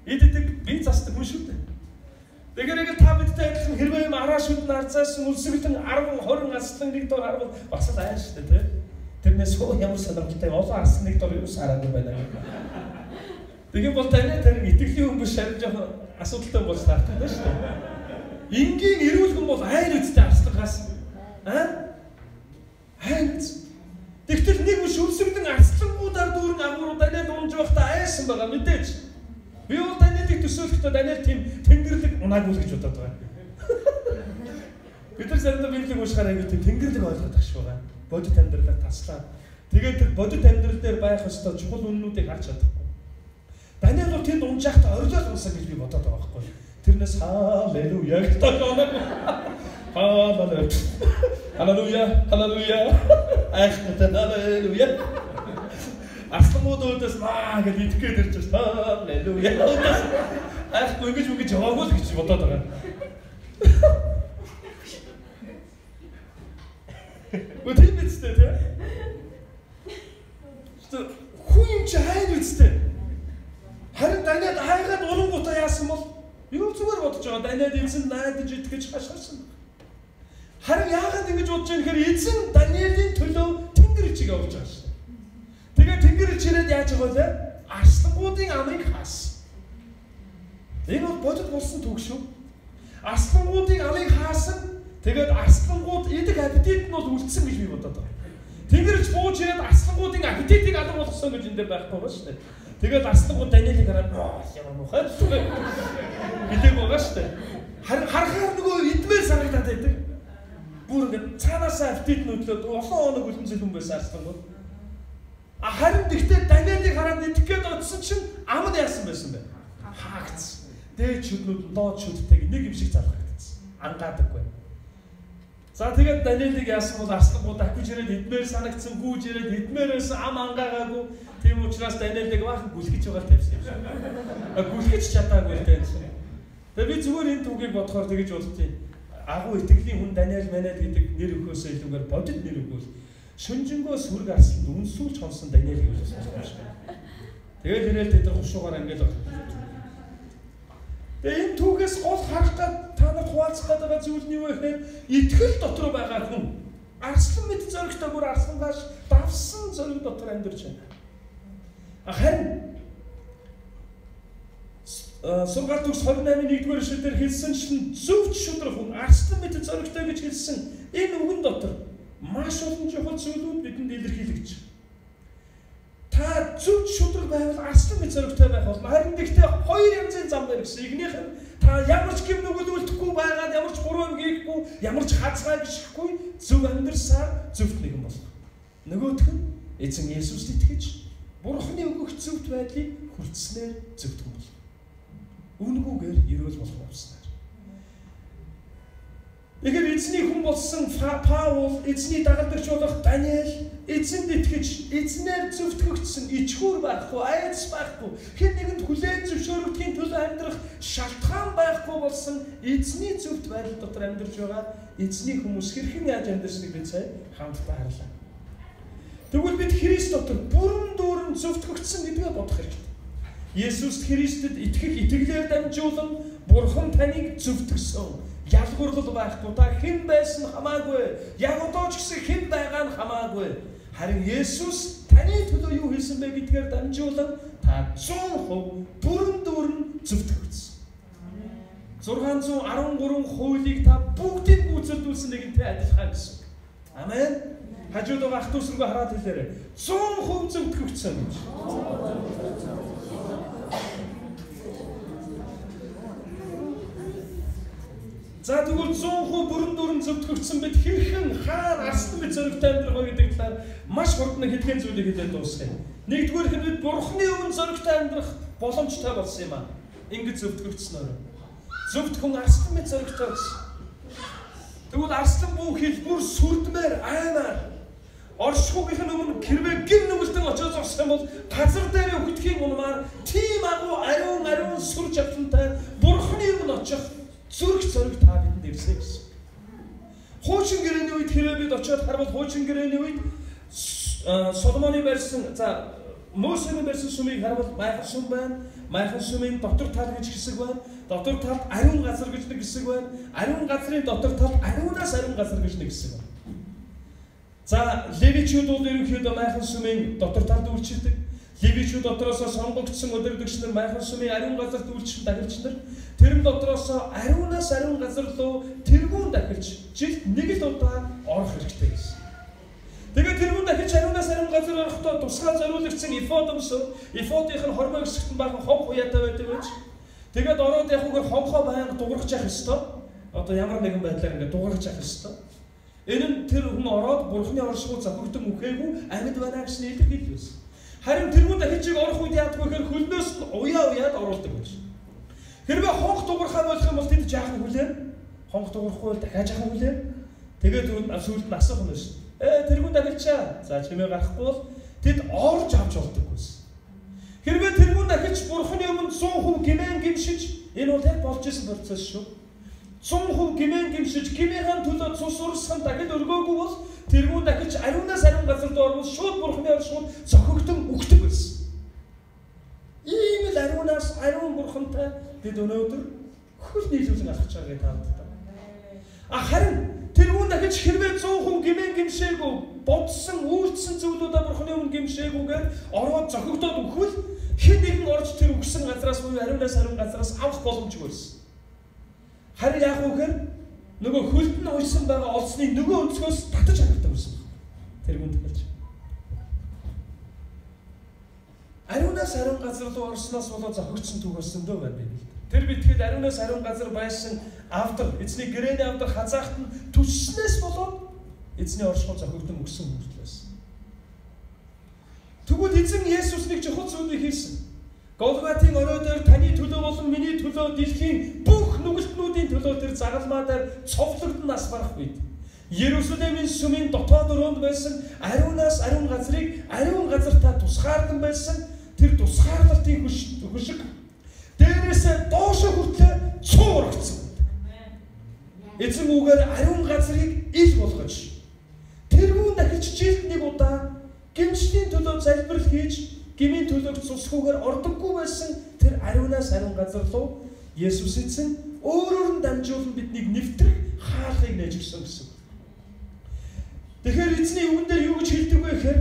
иддэг, би засдаг хүн шүү дээ. Тэгэхээр яг та бидтэй адилхан хэрвээ юм араашууд нарцаасан өлсгөлэн 10, 20 арслан нэг дор харвал бас л айн шүү дээ, тэ. Тэрнээс ямар сонирхолтой олон арслан нэг дор юу сараагүй байна. Тэгэх бол Даниэл тэр итгэлийн хүн биш шарж явах асуудалтай болж таардаг шүү дээ. Ингийн эрүүл хүн бол айн үсттэй арслангаас. Айн. Тэгтэл нэг биш өлсгөлэн арслангуудаар дүүрэн агууруу Даниэл унж байхдаа айсан байгаа мэдээж. Би бол Даниэлийг төсөөлөхдөө Даниэл тийм тэнгэрлэг унаагүй гэж бодоод байгаа. Бид нар заримдаа библийг уншихаар аягүй тийм тэнгэрлэг ойлгоод тагш байгаа. Бодит амьдралаар таслаа. Тэгээд тэр бодит амьдрал дээр байх ёстой чухал үннүүдийг харж чадахгүй. Даниэл бол тэнд унж байхдаа орилол унсан гэж би бодоод байгаа байхгүй. Тэрнээс халелуя гэж таагаа. Halleluja, halleluja. Echt halleluja. Арслангууд өөдөөс гэж итгэхэд ирж байна. Halleluja. Echt ингэж яваагүй л гэж бодоод байгаа. Үгүй мэдстэй тий. Хүн ч хайн үстэй. Харин Даниэл хайгаад урангуудаа яасан бол юу зүгээр бодож байгаа. Даниэл эзэн найдаж итгэж хашгирсан. Харин яагаад ингэж бодож байгаа гэхээр эзэн Даниэлийн төлөө тэнгэр ичиг явуулж байгаа шээ. Тэгээд тэнгэр ичирээд яаж байгаа вэ? Арслангуудын амыг хаасан. Энэ бол бодит болсон түүх шүү. Арслангуудын амыг хаасан. Тэгээд арслангууд идэг аппетит нь бол үлдсэн гэж би бодоод байгаа. Тэнгэрч бууж ирээд арслангуудын аппетитийг алга болгосон гэж энэ дээр байхгүй байгаа шүү дээ. Тэгээд арслангууд Даниэлийг хараад ямар муухай гэдэг байгаа шүү дээ. Харахаар нөгөө идмээр санагдаад байдаг. бүр ингээд цаанаасаа автид нүдлээд олон хоног үлэмжил хүн байсан арслан гоо. Харин тэгтээ Даниэлийг хараад идэх гээд очсон чинь ам нь яасан байсан бэ? Хаагцсан. Дээд шүднүүд доод шүдтэйг нэг юм шиг залгагдсан. Ангадаггүй. За тэгээд Даниэлийг яасан бол арслангууд ахиж ирээд идмээр санагдсан, гүүж ирээд идмээр байсан, ам ангаагаагүй. Тийм учраас Даниэлийг баахан гүлгэж байгаа тавьсан юм шиг. Гүлгэж чадаагүй байсан. Тэгээд би зүгээр энэ түүхийг бодохоор тэгэж бодчих. Агуу итгэлийн хүн Даниэл Манел гэдэг нэр өгөхөөсөө илүүгээр бодит нэр өгвөл шүнжэнгөө сүрг арсланд үнсүүлж хонсон Даниэл гэж байна. Тэгээд ирээл тэд хушуугаар ингээд байна. Тэгээд энэ түүхээс гол харах гад та нарт хуваалцах байгаа зүйл нь юу вэ гэхээр итгэл дотор байгаа хүн арслан мэд зоригтой бүр арслангаш давсан зориг дотор амьдарч байна. Харин Сургаалт төгс 28-ны 1-р эшлэлээр хэлсэн чинь зөв шудрах хүн арслан мэд зоригтой гэж хэлсэн энэ үгэн дотор маш олон чухал зүйлүүд бидэнд илэрхийлэгдэж байна. Та зөв шудраг байвал арслан мэд зоригтой байх болно. Харин гэхдээ хоёр янзын зам байна гэсэн. Игнийх нь та ямар ч гэм нүгэл үлдэхгүй байгаад ямар ч буруу юм хийхгүй, ямар ч хацгаа гიშхгүй зөв амьдрсаар зөвхт нэгэн болно. Нөгөөх нь эзэн Есүст итгэж Бурхны өгөх зөвхт байдлыг хүртснээр зөвхт хүн болно. Үнгүүгээр ирүүл болох явснаар. Тэгэхээр эзний хүн болсон Паул, эзний дагалдагч болох Даниэл, эзэнд итгэж, эзнээр зөвтгөгдсөн, ичхүүр байхгүй, айц байхгүй, хэн нэгэнд хүлээн зөвшөөрөгдөхийн төлөө амьдрах шалтгаан байхгүй болсон эзний зөвхт байдал дотор амьдарч байгаа эзний хүмүүс хэрхэн яаж амьдарсныг бид сая хамтдаа харлаа. Тэгвэл бид Христ дотор бүрэн дүүрэн зөвтгөгдсөн гэдгээ бодох хэрэгтэй. Есүс Христэд итгэх итгэлээр дамжуулан Бурхан таныг зөвтгсөн. Ялгуурлал байхгүй, та хэн байсан хамаагүй. Яг одоо ч гэсэн хэн байгаа нь хамаагүй. Харин Есүс таны төлөө юу хийсэн бэ гэдгээр дамжуулан та 100% бүрэн дүүрэн зөвтгөгдсөн. 613 хуулийг та бүгдийг гүйцэлдүүлсэн нэгэнтэй адилхан гэсэн. Амен. Хажууд байгаа ах トゥ усруу хараад хэлээрэй. 100% зөвтгөгдсөн гэж. За тэгвэл 100% бүрэн дүүрэн зөвтгөгдсөн бид хэрхэн хаана арслан мэд зоригтой амьдрах вэ гэдэг талаар маш хурдан хэлхэн зүйлийг хэлээд дуусгая. Нэгдүгээр нь бид Бурхны өмнө зоригтой амьдрах боломжтой болсон юм аа. Ингэж зөвтгөгдснөөр. Зөвхт хүн арслан мэд зоригтой болсон. Тэгвэл арслан бүх хэлбэр сүрдмээр аймаар оршихугийнх нь өмнө хэрвээ гин нүгэлтэн очиж зогсох юм бол газар дээр өгдөхийн унмаар тийм агуу ариун сүр жавхантай Бурхны өмнө очих зүрх зориг та бидэнд ирсэн гэсэн. Хуучин гэрээний үед хэрвээ бид очиод харвал хуучин гэрээний үед Соломоны барьсан Мөсений барьсан сүмийг харвал майхан сүм байна. Майхан сүмийн дотор тал гэж хэсэг байна. Дотор талд ариун газар гэж нэг хэсэг байна. Ариун газрын дотор талд ариунаас ариун газар гэж нэг хэсэг байна. За левичүүд бол ерөнхийдөө майхан сүмийн дотор талд үйлчилдэг. Левичүүд дотроос сонгогдсон өдөрдөгч нар майхан сүмийн ариун газарт үйлчлэн дахилч нар тэрэн дотроос ариунаас ариун газар руу тэргүүн дахилж жилд нэг л удаа орох хэрэгтэй гэсэн. Тэгээд тэргүүн дахилж ариунаас ариун газар орохдоо тусгай зориулагдсан эфод өмсөв. Эфодынх нь хормой өсгөлт нь бахан хов хуяатай байдаг байж. Тэгээд ороод явахгүйгээр хонхоо байнга дуургаж явах ёстой. Одоо ямар нэгэн байдлаар ингээд дуургаж явах ёстой. Энэ нь тэр хүн ороод Бурхны оршихуй зохигдсон үхээгүй амьд байна гэсэн илэрхийлэл байсан. Харин тэргүүн дахилжийг орох үед яадаг вэ гэхээр хөлнөөс нь уяад оруулдаг байж. Хэрвээ хонх дуурхаа болох юм бол тэд жаахан хүлээн. Хонх дуурахгүй бол дахиад жаахан хүлээн. Тэгээд сүүлд нь асуух юм шүү. Тэргүүн дахилчаа. За чимээ гарахгүй бол тэд орж авч болдог байсан. Хэрвээ тэргүүн дахилч Бурхны өмнө 100% гимэн гимшиж энэ бол яг болж исэн процесс шүү. 100% гимэн гимшиж гимийн төлөө цус урсган дахид өргөөгүй бол тэргүүн дахилч ариунаас ариун газар доор бол шууд Бурхны оршихуйд зохигдсон үхдэг байсан. Ийм л ариунаас ариун Бурхантай бид өнөөдөр хөл нийлүүлэн алхаж байгаа гэж таамагтай. Харин тэргүүн дахиж хэрвээ 100% гимэн гимшээгүй бодсон үйлдсэн зүйлүүдээ Бурхны өмнө гимшээгүйгээр ороод зохигдоод өгвөл хэн нэгэн орж тэр өгсөн газраас буюу ариунаас ариун газраас авах боломжгүй байсан. Харин яг үгээр нөгөө хөлд нь уйсан байгаа олсны нөгөө өнцгөөс татаж харагдсан байсан. Тэргүүн дахиж. Ариунаас ариун газар руу орсноос болоод зохигдсон түүх өсөндөө байна Библи. Тэр битгээд ариунаас ариун газар байсан авдар, эзний гэрээний авдар хазаахт нь төсснээс болоод эзний оршихуй зохигдсон өгсөн хүртэл байсан. Тэгвэл эзэн Есүс нэг чухал зүйлийг хийсэн. Голготын орой дээр таны төлөө болон миний төлөө дэлхийн бүх нүгэлтнүүдийн төлөө тэр загалмаа дээр цовлогдсон нас барах үед Иерусалимын сүмийн дотоод өрөөнд байсан ариунаас ариун газрыг ариун газартаа тусгаардан байсан тэр тусгаарлалтын хөшиг дээрээсээ доошо хүртлээр цуурагдсан. Эзэн үгээр ариун газрыг ил болгож тэрүүн дахиж жилд нэг удаа гимшлийн төлөө залбирал хийж гмийн төлөвт цусгүйгээр ордоггүй байсан тэр ариунаас ариун газар руу Есүс эзэн өөрөөр нь дамжуулан биднийг нэвтрэх хаалгыг нээж өгсөн гэсэн. Тэгэхээр эзний үгэн дээр юу гэж хэлдэг вэ гэхээр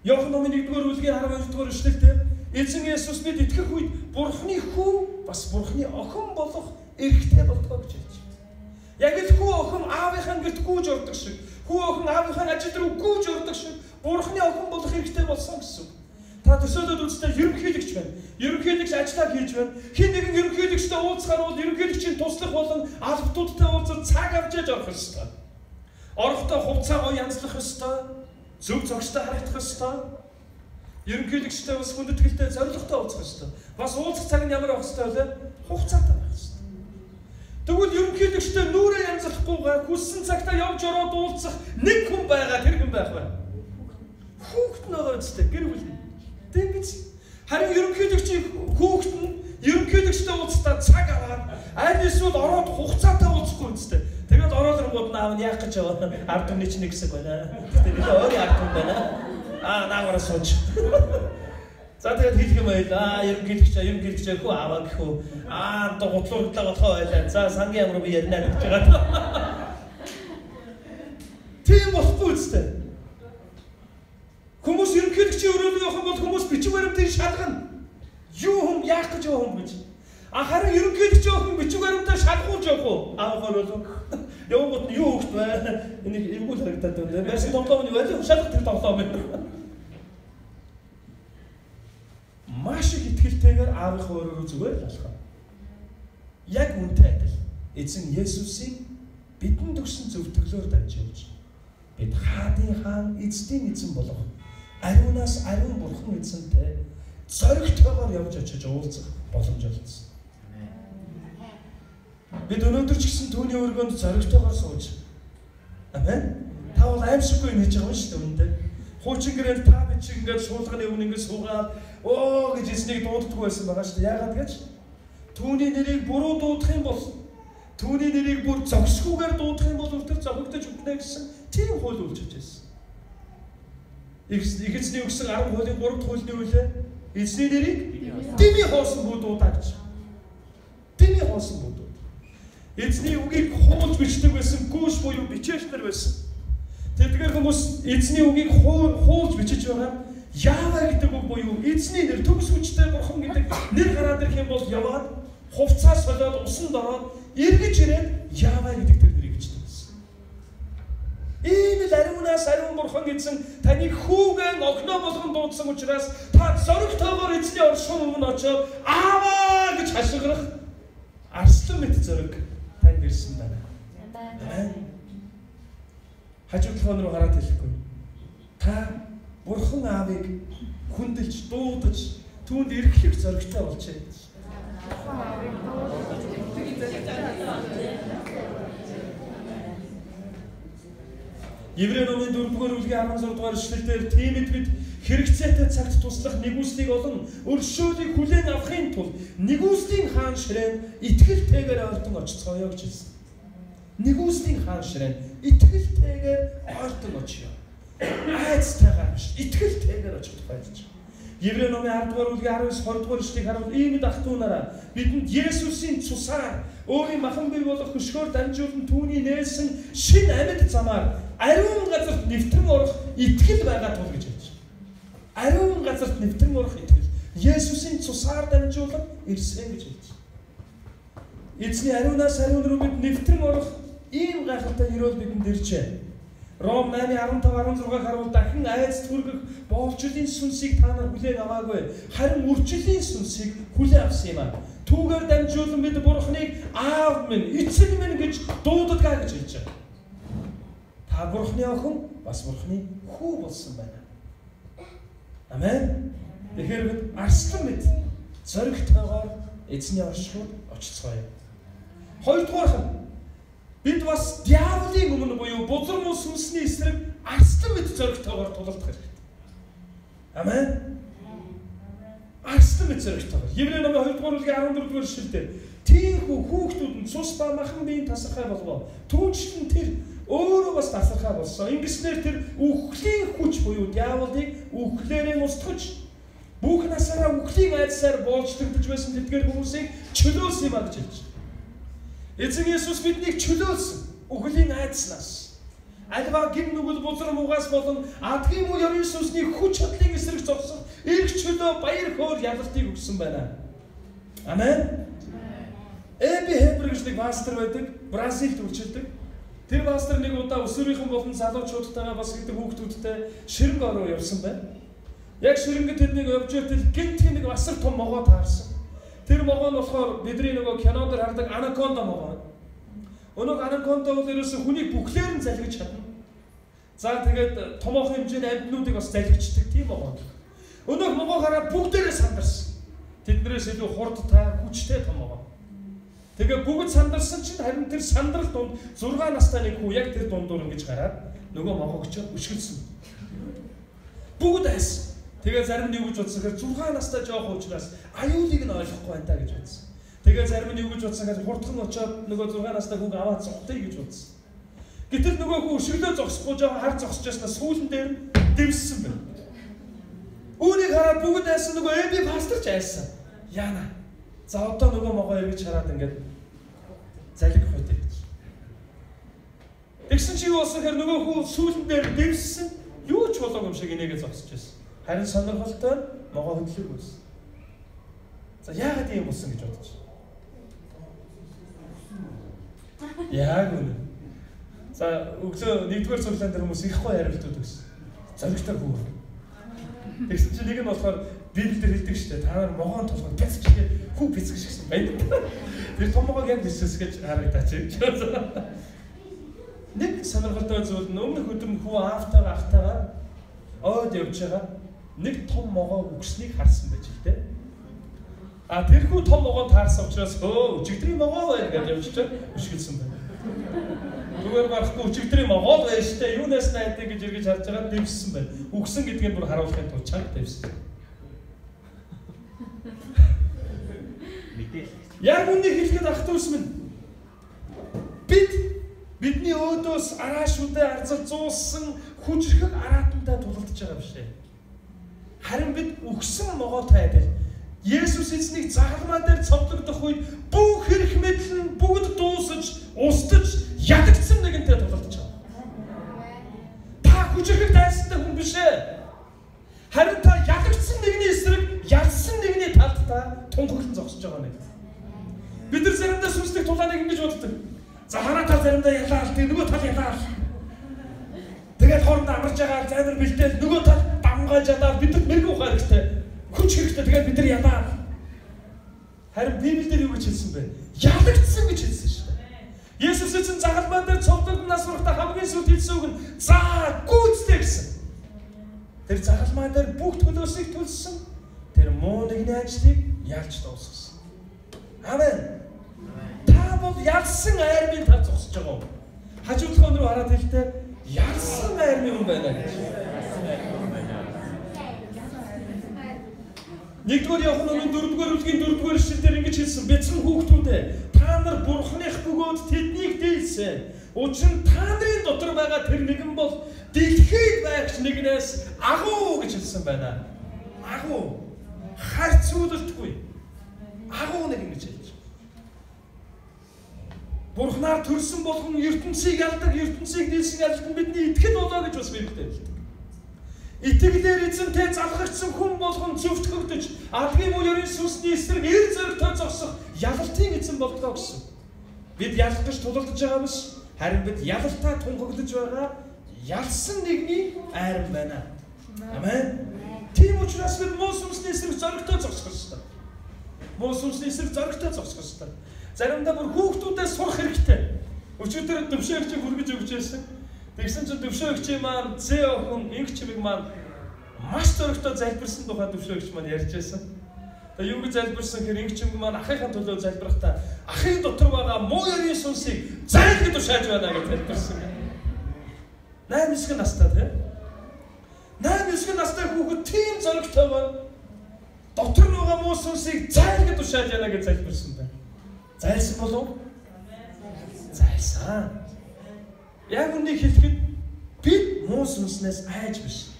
Иохан номын 1-р бүлгийн 12-р эшлэлдэр эзэн Есүс бид итгэх үед Бурхны хүү бас Бурхны охин болох эрхтэй болтгоо гэж хэлж байна. Яг л хүү охин аавынхаа гэрт гүйж ордог шиг, хүү охин аавынхаа ажил руу гүйж ордог шиг Бурхны охин болох эрхтэй болсон гэсэн. Та төсөөлөд үзтээ ерөнхийлөгч байна. Ерөнхийлөгч ажиллаа хийж байна. Хин нэгэн ерөнхийлөгчтэй уулзахаар бол ерөнхийлөгчийн туслах болон албатуудтай уулзаж цаг авч яж орох ёстой. Орохдоо хувцаа гоё янзлах ёстой. Зөв зогстой харагдах ёстой. Ерөнхийлөгчтэй бас хүндэтгэлтэй зоригтой уулзах ёстой. Бас уулзах цаг нь ямар байх ёстой вэ? Хугацаатай байх ёстой. Тэгвэл ерөнхийлөгчтэй нүрээ янзлахгүйгээр хүссэн цагтаа явж ороод уулзах нэг хүн байгаа, тэр хүн байх байна. Хүүхэд нөгөө үстэй гэр бүл. Тэгэж харин ерөнхийлөгчийн хүүхэд нь ерөнхийлөгчтэй уулзтаа цаг аваад аль эсвэл ороод хугацаатай уулзахгүй үстэй. Тэгээд ороод ирэнгууд наав нь яах гэж байгаа. Ард түмний чинь нэг хэсэг байна. Тэгээд би өөрөө ард түм байна. Наагаараа сууж. За тэгээд хэлэх юм байл. Ерөнхийлөгч хөө аваа гэхүү. Гутлуурлаа болохоо байлаа. За сангийн ямар би ярина гэж байгаа. Тийм болохгүй үстэй. Хүмүүс ерөнхийлөгчийн өрөөлөг явах бол хүмүүс бичиг баримтыг шалгана. Юу юм яах гэж байгаа юм гэж. Харин ерөнхийлөгч явах бичиг баримтаа шалгуулж явах уу? Өөрөөлөг. Явгууд нь юу хөхт бай. Энийг эргүүл харагдаад байна. Барьсан тоглоомны байл шалгах тэр тоглоом байна. Маш их итгэлтэйгээр аавынхаа өрөөгөө зүгээр л алхав. Яг үнтэй адил. Эзэн Есүсийн бидэнд өгсөн зөвтгөлөөр дамжуулж бид хаадын хаан эзний эзэн болох ариунаас ариун бурхан эзэнтэй зоригтойгоор явж очиж уулзах боломж олгосон. Бид өнөөдөр ч гэсэн түүний өргөнд зоригтойгоор сууж. Амен. Та бол аимшиггүй нээж байгаа юм шүү дээ үүндээ. Хуучин гэрэл та бид шиг ингээд суулганы өмнө ингээд суугаад гэж эзнийг дууддаггүй байсан байгаа шүү дээ. Яагаад гэж? Түүний нэрийг буруу дуудах юм бол түүний нэрийг бүр зогсгүйгээр дуудах юм бол өтөр зогогдож үтнэ гэсэн тийм хууль үйлчилж байсан. Эзний өгсөн 10 хуулийн 3 дахь хууль нь юу вэ? Эзний нэрийг дими хоосон бүү дуудаа гэж. Дими хоосон бүү дуудаа. Эзний үгийг хуулж бичдэг байсан гүйш буюу бичээчнэр байсан. Тэдгээр хүмүүс эзний үгийг хуулж бичиж байгаа Яава гэдэг үг буюу эзний нэр төгс хүчтэй бурхан гэдэг нэр гараад ирэх юм бол яваад хувцаас болоод усанд ороод эргэж ирээд Яава гэдэг тэр нэрийг бичдэг байсан. Ийм л ариунаас ариун бурхан эзэн таныг хүүгэн огноо болгон дуудсан учраас та зоригтойгоор эзний оршин өмнө очоод ааваа гэж хашгирах арслан мэт зориг танд ирсэн байна. Амен. Хажуу талхан руу хараад хэлэхгүй. Та бурхан аавыг хүндэлж дуудаж түүнд эрхлэх зоригтой болчихъя. Еврей номын 4-р бүлгийн 16-р эшлэлдэр тиймд бид хэрэгцээтэй цагт туслах нэгүслийг олон өршөөлийг хүлээн авахын тулд нэгүслийн хаан ширээнд итгэлтэйгээр ойртон очицгоё гэж хэлсэн. Нэгүслийн хаан ширээнд итгэлтэйгээр ойртон очиё. Айцтайгаар биш, итгэлтэйгээр очих тухайлж. Еврей номын 10-р бүлгийн 19-20-р эшлэлийг харуул ийм дахтуунаараа бидэнд Есүсийн цусаар өөрийн махан бий болох хөшгөөр дамжуулан түүний нээсэн шин амьд замаар ариун газарт нэвтрэн орох итгэл байгаа тул гэж хэлж байна. Ариун газарт нэвтрэн орох итгэл. Есүсийн цусаар дамжуулан ирсэн гэж хэлж байна. Эзний ариунаас ариун руу бид нэвтрэн орох ийм гайхалтай өрөөл бидэнд иржээ. Ром 8:15-16 харуул дахин айц түргэх боолчлын сүнсийг та нар хүлээн аваагүй. Харин үржлийн сүнсийг хүлээн авсан юм аа. Түүгээр дамжуулан бид Бурхныг аав минь, эцэг минь гэж дуудадгаа гэж хэлж байгаа. Та Бурхны охин бас Бурхны хүү болсон байна. Амен. Тэгэхээр бид арслан мэд зоригтойгоор эзний оршихуйд очицгоё. Хоёрдугаар бид бас диаволын өмнө буюу бузар муу сүнсний эсрэг арслан мэд зоригтойгоор тулалдах хэрэгтэй. Амен. Арслан мэд зоригтойгоор. Еврей номын 2-р бүлгийн 14-р шүлгээр тийхүү хүүхдүүд нь цус ба махан биеийн тасархай болов. Түүнчлэн тэр өөрөө бас тасархай болсон. Ингэснээр тэр үхлийн хүч буюу диаволыг үхлээрээ устгаж бүх насаараа үхлийн айдсаар боолчлогдож байсан тэдгээр хүмүүсийг чөлөөлсөн юм а гэж хэлж байна. Эзэн Есүс биднийг чөлөөлсөн үхлийн айдснаас. Альва гин нүгэл бузар муугаас болон адгийн муу ёрын сүнсний хүч чадлыг эсрэг зогсох эрх чөлөө баяр хөөр ялалтыг өгсөн байна. Амен. Эби Хебр гэж нэг пастор байдаг, Бразилд үржилдэг. Тэр пастор нэг удаа өсвөрийнхэн болон залуучуудтайгаа бас гэдэг хүүхдүүдтэй ширэнг ороо явсан байна. Яг ширэнгэд тэднийг явж байхдаа гинт нэг асар том могоо таарсан. Тэр могоо нь болохоор бидний нөгөө кинонд хардаг анаконда могоо. Өнөг анаконда бол ерөөсө хүний бүхлээр нь залгиж чадна. За тэгээд томоохон хэмжээний амьтнуудыг бас залгичдаг тийм могоо. Өнөг могоо хараад бүгдээрээ сандарсан. Тэднээс илүү хурдтай, хүчтэй том могоо. Тэгээ бүгд сандарсан чинь харин тэр сандрал дунд 6 настай нэг хүү яг тэр дундуур ингэж гараад нөгөө могоо өчөөд өшгөлсөн. Бүгд айсан. Тэгээ зарим нь юу гэж бодсон гэхээр 6 настай жоох учраас аюулыг нь ойлгохгүй байна та гэж бодсон. Тэгээ зарим нь юу гэж бодсон гэхээр хурдхан очоод нөгөө 6 настай хүүг аваад зогтъё гэж бодсон. Гэтэл нөгөө хүү өшгөлөө зогсохгүй жоох хар зогсож яснаа сүүлэн дээр нь дэвссэн байна. Үүнийг хараад бүгд айсан нөгөө эби пастор ч айсан. Яана. За одоо нөгөө могоо эргэж хараад ингээд залгих хөтэй гэж. Тэгсэн чи юу болсон гэхээр нөгөө хүү сүүлэн дээр дэвссэн юу ч болоогүй юм шиг инээгээ зогсож байсан. Харин сонирхолтой могоо хөдлөг байсан. За яагаад ийм болсон гэж бодож байна? Яг үнэ. За өглөө 1-р цуглаан дээр хүмүүс их гоё хариултууд өгсөн. Зоригтой хүү. Тэгсэн чи нэг нь болохоор Библиэлд хэлдэг шүү дээ. Та нар могоон тулгад бяцчихээ хүү бяцгэж гисэн байдаг. Тэр том могоог яг бяцгэж гэж харагдаач. Нэг сонирхолтой зүйл нь өмнөх өдөр хүү ахтайгаа ойд явж байгаа нэг том могоо үгснийг харсан байж л дээ. А тэр хүү том могоо таарсан учраас өчигдрийн могоо байна гэж явж өшгөлсөн байна. Зүгээр барахгүй өчигдрийн могоо байна штэ. Юунаас найдаа гэж эргэж харж байгаа дэвссэн байна. Үгсэн гэдгийг бүр харуулахын тулд чанга дэвссэн. Яг үнийг хэлэхэд ах トゥ ус минь. Бидний өөдөөс араашуудаа арзал зуулсан хүчрхэг араатантай тулалдж байгаа биш ээ. Харин бид үгсэн могоотой адил Есүс эзнийг загалмаа дээр цовдлогдох үед бүх хэрэг мэдэл нь бүгд дуусаж, устж, ядагдсан нэгэнтэй тулалдж байгаа. Та хүчрхэг дайсантай хүн биш ээ. Харин та ядагдсан нэгний эсрэг ялсан нэгний талд та тунхаглан зогсож байгаа нэг. Бид нар заримдаа сүнслэг тулааныг ингэж боддог. За хараа тал заримдаа ялаал, нөгөө тал ялаал. Тэгээд хоорондоо амарч байгаа зайнар бэлдээл нөгөө тал давмгааж ялаад бидэд мэрэг ухаа хэрэгтэй. Хүч хэрэгтэй тэгээд бид нар ялаа. Харин Библиэлд юу гэж хэлсэн бэ? Ялагдсан гэж хэлсэн шүү дээ. Есүс эзэн загалмаа дээр цовдлогднаас урахта хамгийн сүүлд хэлсэн үг нь за гүйцэтгэе гэсэн. Тэр загалмаа дээр бүх төлөөсийг төлсөн. Тэр муу нэгний ажлыг ялж дуусгасан. Амен. Та бол ялсан айрмын тал зогсож байгаа. Хажуудлах өнрөө хараад хэлтэй ялсан айрмын хүн байна гэж. Нэгдүгээр Иохан 4-р бүлгийн 4-р эшлэлээр ингэж хэлсэн. Бяцхан хүүхдүүдээ та нар Бурханых бөгөөд тэднийг дийлсэн. Учир нь та нарын дотор байгаа тэр нэгэн бол дэлхийд байгч нэгнээс агуу гэж хэлсэн байна. Агуу. Харьцуулалтгүй. Агуу нэгэн гэж хэлж. Бурханаар төрсөн болгон ертөнцийг алдаг, ертөнцийг дийлсэн алдан бидний итгэл болоо гэж бас Библиэд хэлдэг. Итгэлээр эзэнтэй залгагдсан хүн болгон зөвтгөгдөж, алгийн муу ёрын сүнсний эсрэг эр зоригтой зогсох ялалтын эзэн боллоо гэсэн. Бид ялах гэж тулалдаж байгаа биш, харин бид ялалтаа тунхаглаж байгаа ялсан нэгний айран байна. Амен. Тийм учраас бид муу сүнсний эсрэг зоригтой зогсох ёстой. Муу сүнсний эсрэг зоригтой зогсох ёстой. Заримдаа бүр хүүхдүүдээс сурах хэрэгтэй. Өчигдөр төвшөөгч хүргэж өгч байсан. Тэгсэн чинь төвшөөгч маань зээ охин инх чимэг маань маш зоригтой залбирсан тухай төвшөөгч маань ярьж байсан. Тэгээ юу гэж залбирсан гэхээр инх чимэг маань ахыхаа төлөө залбирахдаа ахын дотор байгаа муу ёрийн сүнсийг зайлгаж тушааж байна гэж залбирсан. 8-9 настай тийм. 8-9 настай хүүхэд тийм зоригтойгоор дотор нь байгаа муу сүнсийг зайлгаж тушааж яана гэж залбирсан байна. Зайлсан болов? Зайлсан. Яг үнийг хэлэхэд бид муу сүнснээс айж биш.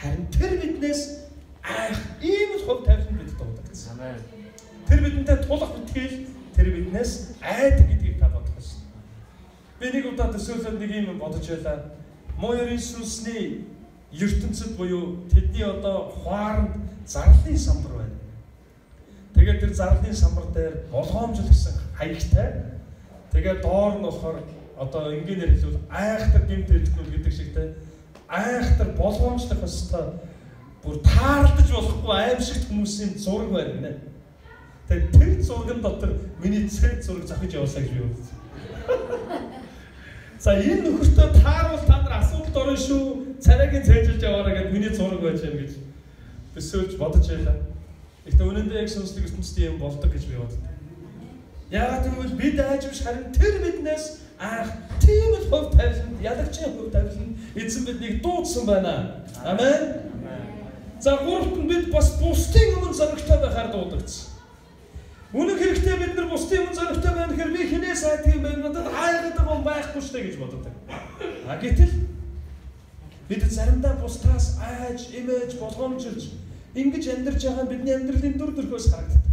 Харин тэр биднээс айх ийм л хувь тавилан бид дуудагдсан. Амен. Тэр бидэнтэй тулах битгээл тэр биднээс айдаг гэдгийг та бодох ёстой. Би нэг удаа төсөөлөд нэг юм бодож байлаа. Муу ёрийн сүнсний ертөнцид буюу тэдний одоо хуаранд зарлалын самбар байна. Тэгээд тэр зарлалын самбар дээр болгоомжл гэсэн хаягтай. Тэгээд доор нь болохоор одоо энгийнээр хэлбэл айхтар гэмт хэрэглүүл гэдэг шигтэй айхтар болгоомжлох ёстой бүр таарлаж болохгүй аимшигт хүмүүсийн зураг байна гинэ. Тэгээд тэр зурган дотор миний цэд зураг зохиж явуулсан гэж би бодсон. За энэ нөхөртөө тааруул та нар асуудалд орно шүү. Царайгийн цээжилж яваараа гэд миний зураг байж байна гэж төсөөлж бодож байлаа. Гэхдээ үнэндээ яг сүнслэг ертөнцийн юм болдог гэж би боддог. Яагаад гэвэл бид айж биш харин тэр биднээс айх тийм л хувь тавиланд ялагчийн хувь тавиланд эзэн биднийг дуудсан байна. Амен. За гуравт нь бид бас бусдын өмнө зоригтой байхаар дуудагдсан. Үнэн хэрэгтэй бид нар бусдын өмнө зоригтой байх гэхээр би хинээс айдаг юм байна. Надад айгаад байгаа юм байхгүй шүү дээ гэж боддог. А гэтэл бид заримдаа бусдаас айж, имэж, болгоомжилж ингэж амьдарч байгаа бидний амьдралын дүр төрхөөс харагддаг.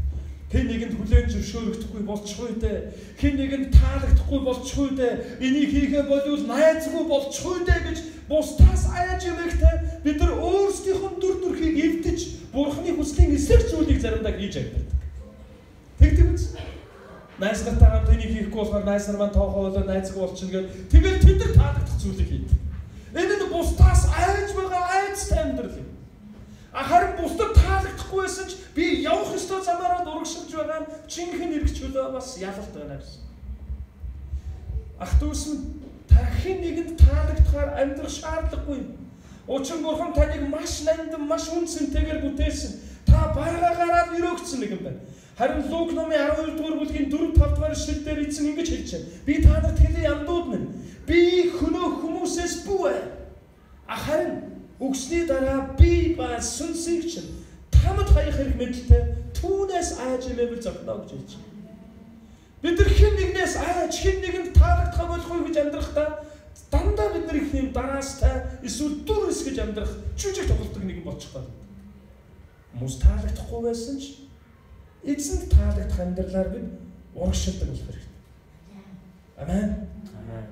Хэн нэгэнд хүлээн зөвшөөрөгдөхгүй болчихгүй дээ. Хэн нэгэнд таалагдахгүй болчихгүй дээ. Энийг хийхэ болвол найзгүй болчихгүй дээ гэж бусдаас айж юмэгтэй бид нар өөрсдийнхөө дүр төрхийг эвдэж Бурхны хүслийн эсрэг зүйлийг заримдаа хийж амьдардаг. Тэгдэг үз. Найз нартай хамт энийг хийхгүй болохоор найз нар маань тоохоо болоо найзгүй болчихно гэдэг. Тэгэл тэд нар таалагдах зүйлийг хийдэг. Энэ нь бусдаас айж байгаа айцтай амьдрал юм. Харин бусдад таалагдахгүй байсан ч би явах ёстой замаараа урагшилж байгаа нь чинхэн эргэж хөлөө бас ялалт байна гэсэн. Ах дүүс минь та хэн нэгэнд таалагдахаар амьдрах шаардлагагүй юм. Учир нь Бурхан таныг маш нандин, маш үнцэнтэйгээр бүтээсэн. Та байгаагаараа өрөөгдсөн нэг юм байна. Харин Лук номын 12 дугаар бүлгийн 4-5 дугаар ишлэлдэр эзэн ингэж хэлж байна. Би та нарт хэлье андууд минь. Би хөнөөх хүмүүсээс бүү. Харин өгсний дараа би ба сүнсийг чинь тамд хаях хэрэг мэдлээ түүнээс айж имэвэл зогтноо гэж хэлж байна. Бид нар хэн нэгнээс айж хэн нэгэнд таалагдах болохгүй гэж амьдрахдаа дандаа бид нар их юм дараастай эсвэл дүр эс гэж амьдрах жүжиг тоглолтог нэг болчих гол. Хүмүүс таалагдахгүй байсан ч эзэнд таалагдах амьдралаар бид урагшилдаг болох хэрэгтэй. Амен. Амен.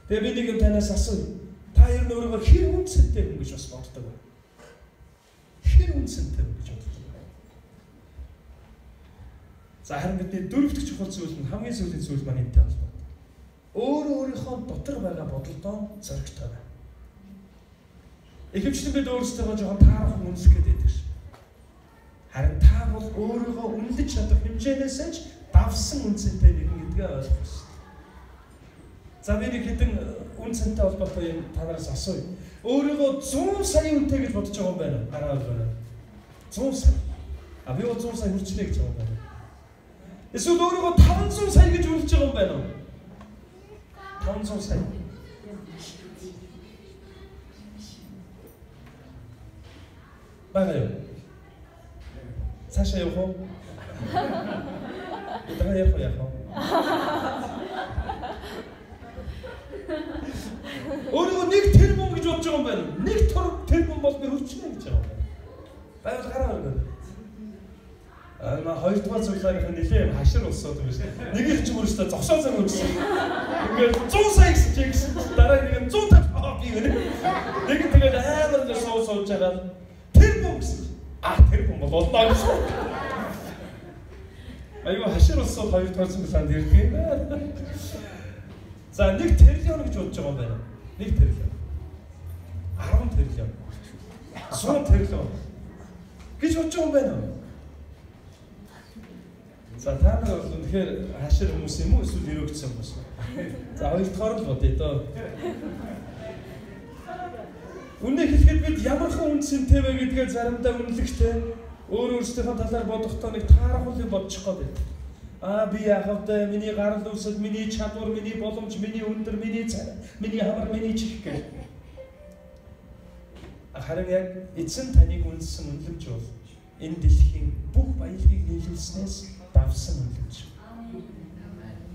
Тэгээ би нэг юм танаас асууя. Та ер нь өөрийгөө хэр үнцэнтэй хүн гэж бас боддог байна. Хэр үнцэнтэй хүн гэж боддог байна. За харин бидний дөрөвдөг чухал зүйл нь хамгийн сүүлийн зүйл маань энэтэй холбоотой. Өөрийнхөө дотор байгаа бодолдоо зоригтой байна. Ихэвчлэн бид өөрсдөө жоохон таарах үнсэх гэдэг шиг. Харин та бол өөрийгөө үнэлж чадах хэмжээнээс ч давсан үнцэнтэй нэгэн гэдгээ ойлгох ёстой. За би нэг хэдэн үнцэнтэй холбоотой юм танараас асууя. Өөрийгөө 100 сая үнэтэй гэж бодож байгаа юм байна уу? Хараа байна. 100 сая. А би 100 сая хүрчлээ гэж байгаа юм байна. Эсвэл өөрийгөө 500 сая гэж үнэлж байгаа юм байна уу? 500 сая. Багаё. Цаашаа явах уу? Удаа явах уу? Өөрийгөө 1 тэрбум гэж бодож байгаа юм байна. 1 тэрбум бол би хүрчнэ гэж байгаа юм байна. Байвал гараа өргөнө. Хоёрдугаар зүйлээр нэлээд хашир болсоод юм шиг. Нэг их ч өөрөөсөө зогсоо зам өгсөн. Ингээд 100 сая гэсэн дараа нэг 150 би гэнэ. Нэг тэгээд амар л сууж байгаа. Тэрбум гэсэн. Тэрбум бол олноо гэсэн. Аюу хашир болсоод хоёрдугаар зүйлээр ирдэг юм байна. За 1 тэрлион гэж бодож байгаа юм байна. 1 тэрлион. 10 тэрлөө. 100 тэрлөө. Гэж бодож байгаа юм байна уу? За та нар бол үнэхээр хашир хүмүүс юм уу эсвэл өрөөгдсөн хүмүүс үү? За хоёр дахь нь бодъё доо. Үнэ хэлэхэд бид ямархан үнцэнтэй вэ гэдгээ заримдаа үнэлэхтэй өөрөөсөө талаар бодохдоо нэг таарахыг бодчих гээд байна. Би яхавтай миний гарал үүсэл, миний чадвар, миний боломж, миний өндөр, миний царай, миний хамар, миний чих гэх. Харин яг эзэн таныг үнэлсэн үнэлэмж бол энэ дэлхийн бүх баялагийг нийлүүлснээс давсан үнэлэмж.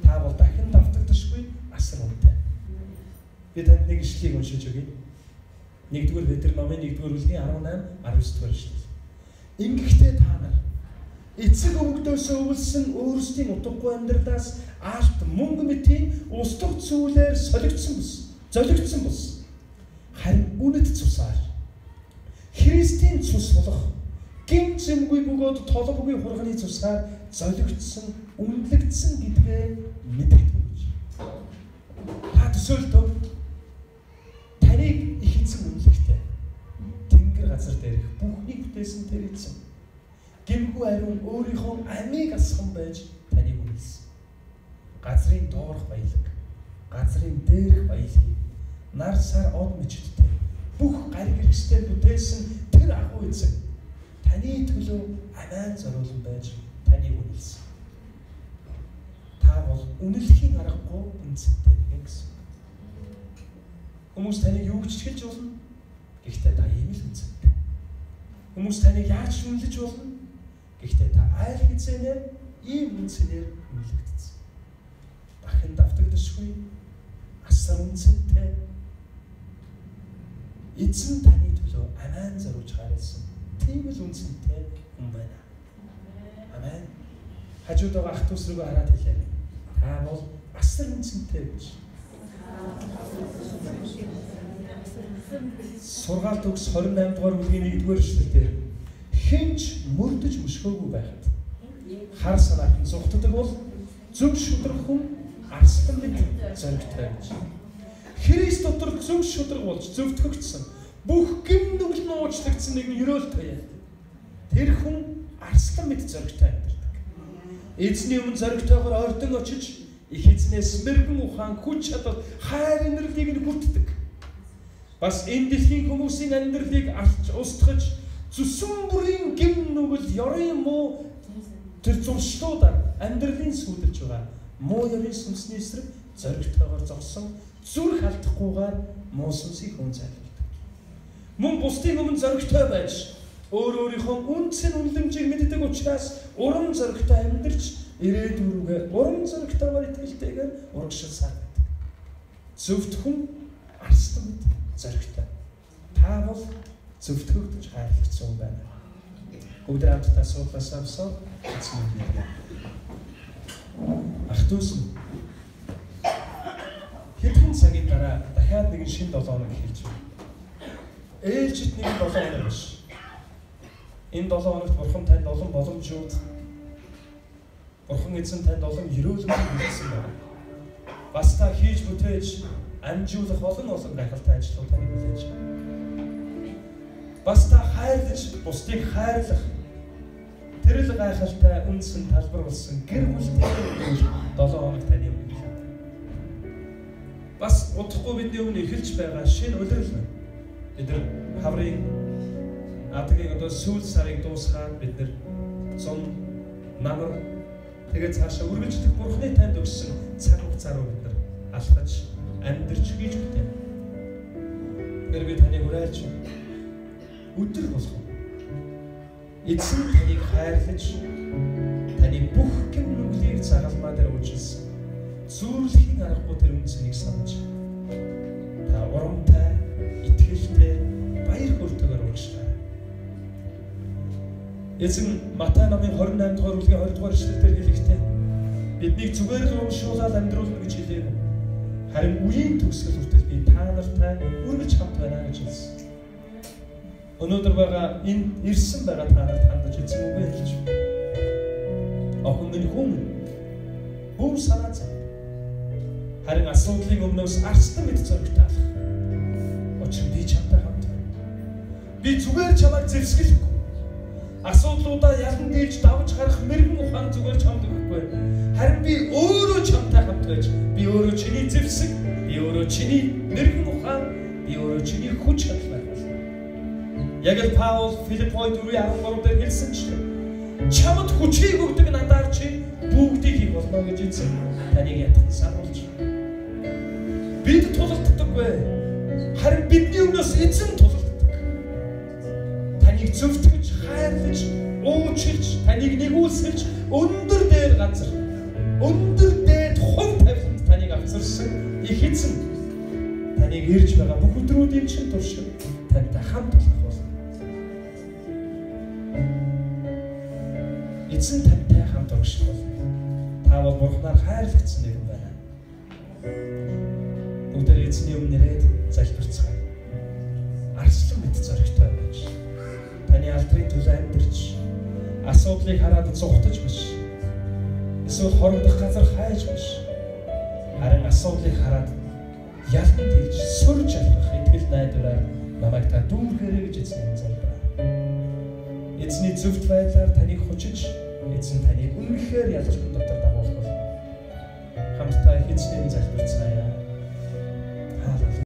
Та бол дахин давтагдашгүй асар үнэтэй. Би танд нэг ишлэгийг уншиж өгье. 1-р Петр номын 1-р бүлгийн 18-19-р ишлэл. Ингэхдээ та нар эцэг өвгдөөсөө өвлсөн өөрсдийн утгагүй амьдралаас арт мөнгө мэтийн устгах зүйлээр золигдсон бус. Харин үнэт цусаар Христийн цус болох гин зэмгүй бөгөөд толгойн хурганы цусаар золигдсон, үнэлэгдсэн гэдгээ мэдэгдэнэ. Та төсөөлтөө таныг их эзэн үнэлэхтэй. Тэнгэр газар дээрх бүхнийг бүтээсэн тэр эзэн. Гэмгүй ариун өөрийнхөө амийг асхан байж таныг үнэлсэн. Газрын доорх баялаг, газрын дээрх баялагийг нар сар од мөчттэй бүх гариг хэрэгстэй бүтээсэн тэр агуу эзэн таны төлөө амиан зориулсан байж таныг үнэлсэн. Та бол үнэлэхийн аргагүй үнцэнтэй нэгэн гэсэн. Хүмүүс таныг юу гэж хэлж болно? Гэхдээ та ийм л үнцэнтэй. Хүмүүс таныг яаж үнэлж болно? Гэхдээ та айл хэзээ ийм үнцээр үнэлэгдсэн. Дахин давтагдашгүй асар үнцэнтэй эзэн таны төлөө амиан зориулж хайрлсан. Тийм л үнцэнтэй хүн байна. Амен. Хажууд байгаа ах トゥ ус руу хараад хэлээ. Та бол асар үнцэнтэй гэж. Сургаалт төгс 28 дугаар бүлгийн 1-р эшлэлдэр хинч мөрдөж мөшгөөгүй байхад хар санаатан зүгтдэг бол зөв шудраг хүн арслан мэт зоригтой гэж. Христ дотор зөв шудраг болж зөвтгөгдсөн бүх гин нүгэл нууцлагдсан нэгэн ерөөлтэй. Тэр хүн арслан мэт зоригтой амьдардаг. Эзний өмнө зоригтойгоор ордон очиж их эзнээс мэрэгэн ухаан хүч чадал хайр инэрлийг нь хүртдэг. Бас энэ дэлхийн хүмүүсийн амьдралыг алж устгаж зүсэн бүрийн гин нүгэл ёрын муу тэр зуршлуудаар амьдралын сүудэлж байгаа. Муу ёрын сүнсний эсрэг зоригтойгоор зогсон зүрх алдахгүйгээр муу сүнсийг хүн зайлуулдаг. Мөн бусдын өмнө зоригтой байж өөрийнхөө үнцэн үнэлэмжийг мэддэг учраас урам зоригтой амьдарч ирээдүрүүгээ урам зоригтойгоор итгэлтэйгээр урагшил сардаг. Зөвхт хүн арслан зоригтой. Та бол зөвтгөгдөж хайрлагцсан байна. Бүгд хамтдаа суудлаас авсан эзэн мэдээ. Ах トゥ ус хэдхэн цагийн дараа дахиад нэгэн шинэ 7 хоног эхэлж байна. Ээлжид нэг 7 хоног биш. Энэ 7 хоногт Бурхан танд олон боломжууд, Бурхан эзэн танд олон өрөөлөмж өгсөн байна. Бас та хийж бүтээж амжуулах олон гайхалтай ажлууд таныг хүлээж байна. Бас та хайрлаж, бусдыг хайрлах тэрл гайхалтай үндсэн талбар болсон гэр бүлтэй 7 хоног таны өмнө. Бас удахгүй бидний өмнө эхэлж байгаа шинэ улирал байна. Бид нар хаврын адгийн одоо сүүл сарыг дуусгаад бид нар зун намар тэгээд цаашаа үргэлжлэх Бурхны танд өгсөн цаг хугацаа руу бид нар алхаж амьдарч хийж бүтээн. Тэр би таныг уриалж өдөр болгоо. Эзэн таныг хайрлаж таны бүх гин нүглийг загалмаа дээр уулжилсан. Зүүрлэхийн аргагүй тэр үнцнийг санаж та урамтай, итгэлтэй, баяр хөөртэйгээр уучлаарай. Эзэн Матай номын 28 дугаар бүлгийн 20 дугаар эшлэлээр хэлэхдээ биднийг зүгээр л уушуулаад амьдруулна гэж хэлээгүй. Харин үеийн төгсгөл хүртэл би та нартай үргэлж хамт байна гэж хэлсэн. Өнөөдөр байгаа энэ ирсэн байгаа та нарт хандаж эзэн үгээр хэлж байна. Охин минь хүн бүү санаа зов. Харин асуудлын өмнөөс арслан мэт зоригтой алах. Учир би чамтай хамт Би зүгээр чамайг зэвсгэлгүй. Асуудлуудаа ялан дийлж давж гарах мэрэгэн ухаан зүгээр чамд өгөхгүй. Харин би өөрөө чамтай хамт байж, би өөрөө чиний зэвсэг, би өөрөө чиний мэрэгэн ухаан, би өөрөө чиний хүч чадал байх болно. Яг л Паул Филиппой 4:13 дээр хэлсэнчлэн чамд хүчийг өгдөг надаар чи бүгдийг хийх болно гэж хэлсэн. Таныг ятгах сануулж. Бид тулалддаггүй. Харин бидний өмнөөс эзэн тулалддаг. Таныг зөвтгөж, хайрлаж, уучлж, таныг нэгүүлсэлж, өндөр дээр газар, өндөр дээд хувь тавиланд таныг авчирсан их эзэн таныг ирж байгаа бүх өдрүүдийн чинь туршид тантай хамт болох болно. Эзэн тантай хамт огш болно. Та бол Бурханаар хайрлагдсан нэгэн байна. Бүгдээ эзний өмнө нэрээд залбирцгаая. Арслан мэт зоригтой байж. Таны алдрын төлөө амьдарч, асуудлыг хараад зугтаж биш. Эсвэл хорогдох газар хайж биш. Харин асуудлыг хараад ялан дийлж, сурж алхах итгэл найдвараар намайг та дүүргээрэй гэж эзэн залбираа. Эзний зөвхт байдлаар таныг хүчиж, эзэн таныг үнэхээр ялалтын дотор дагуулах болно. Хамтдаа эзний залбирцгаая.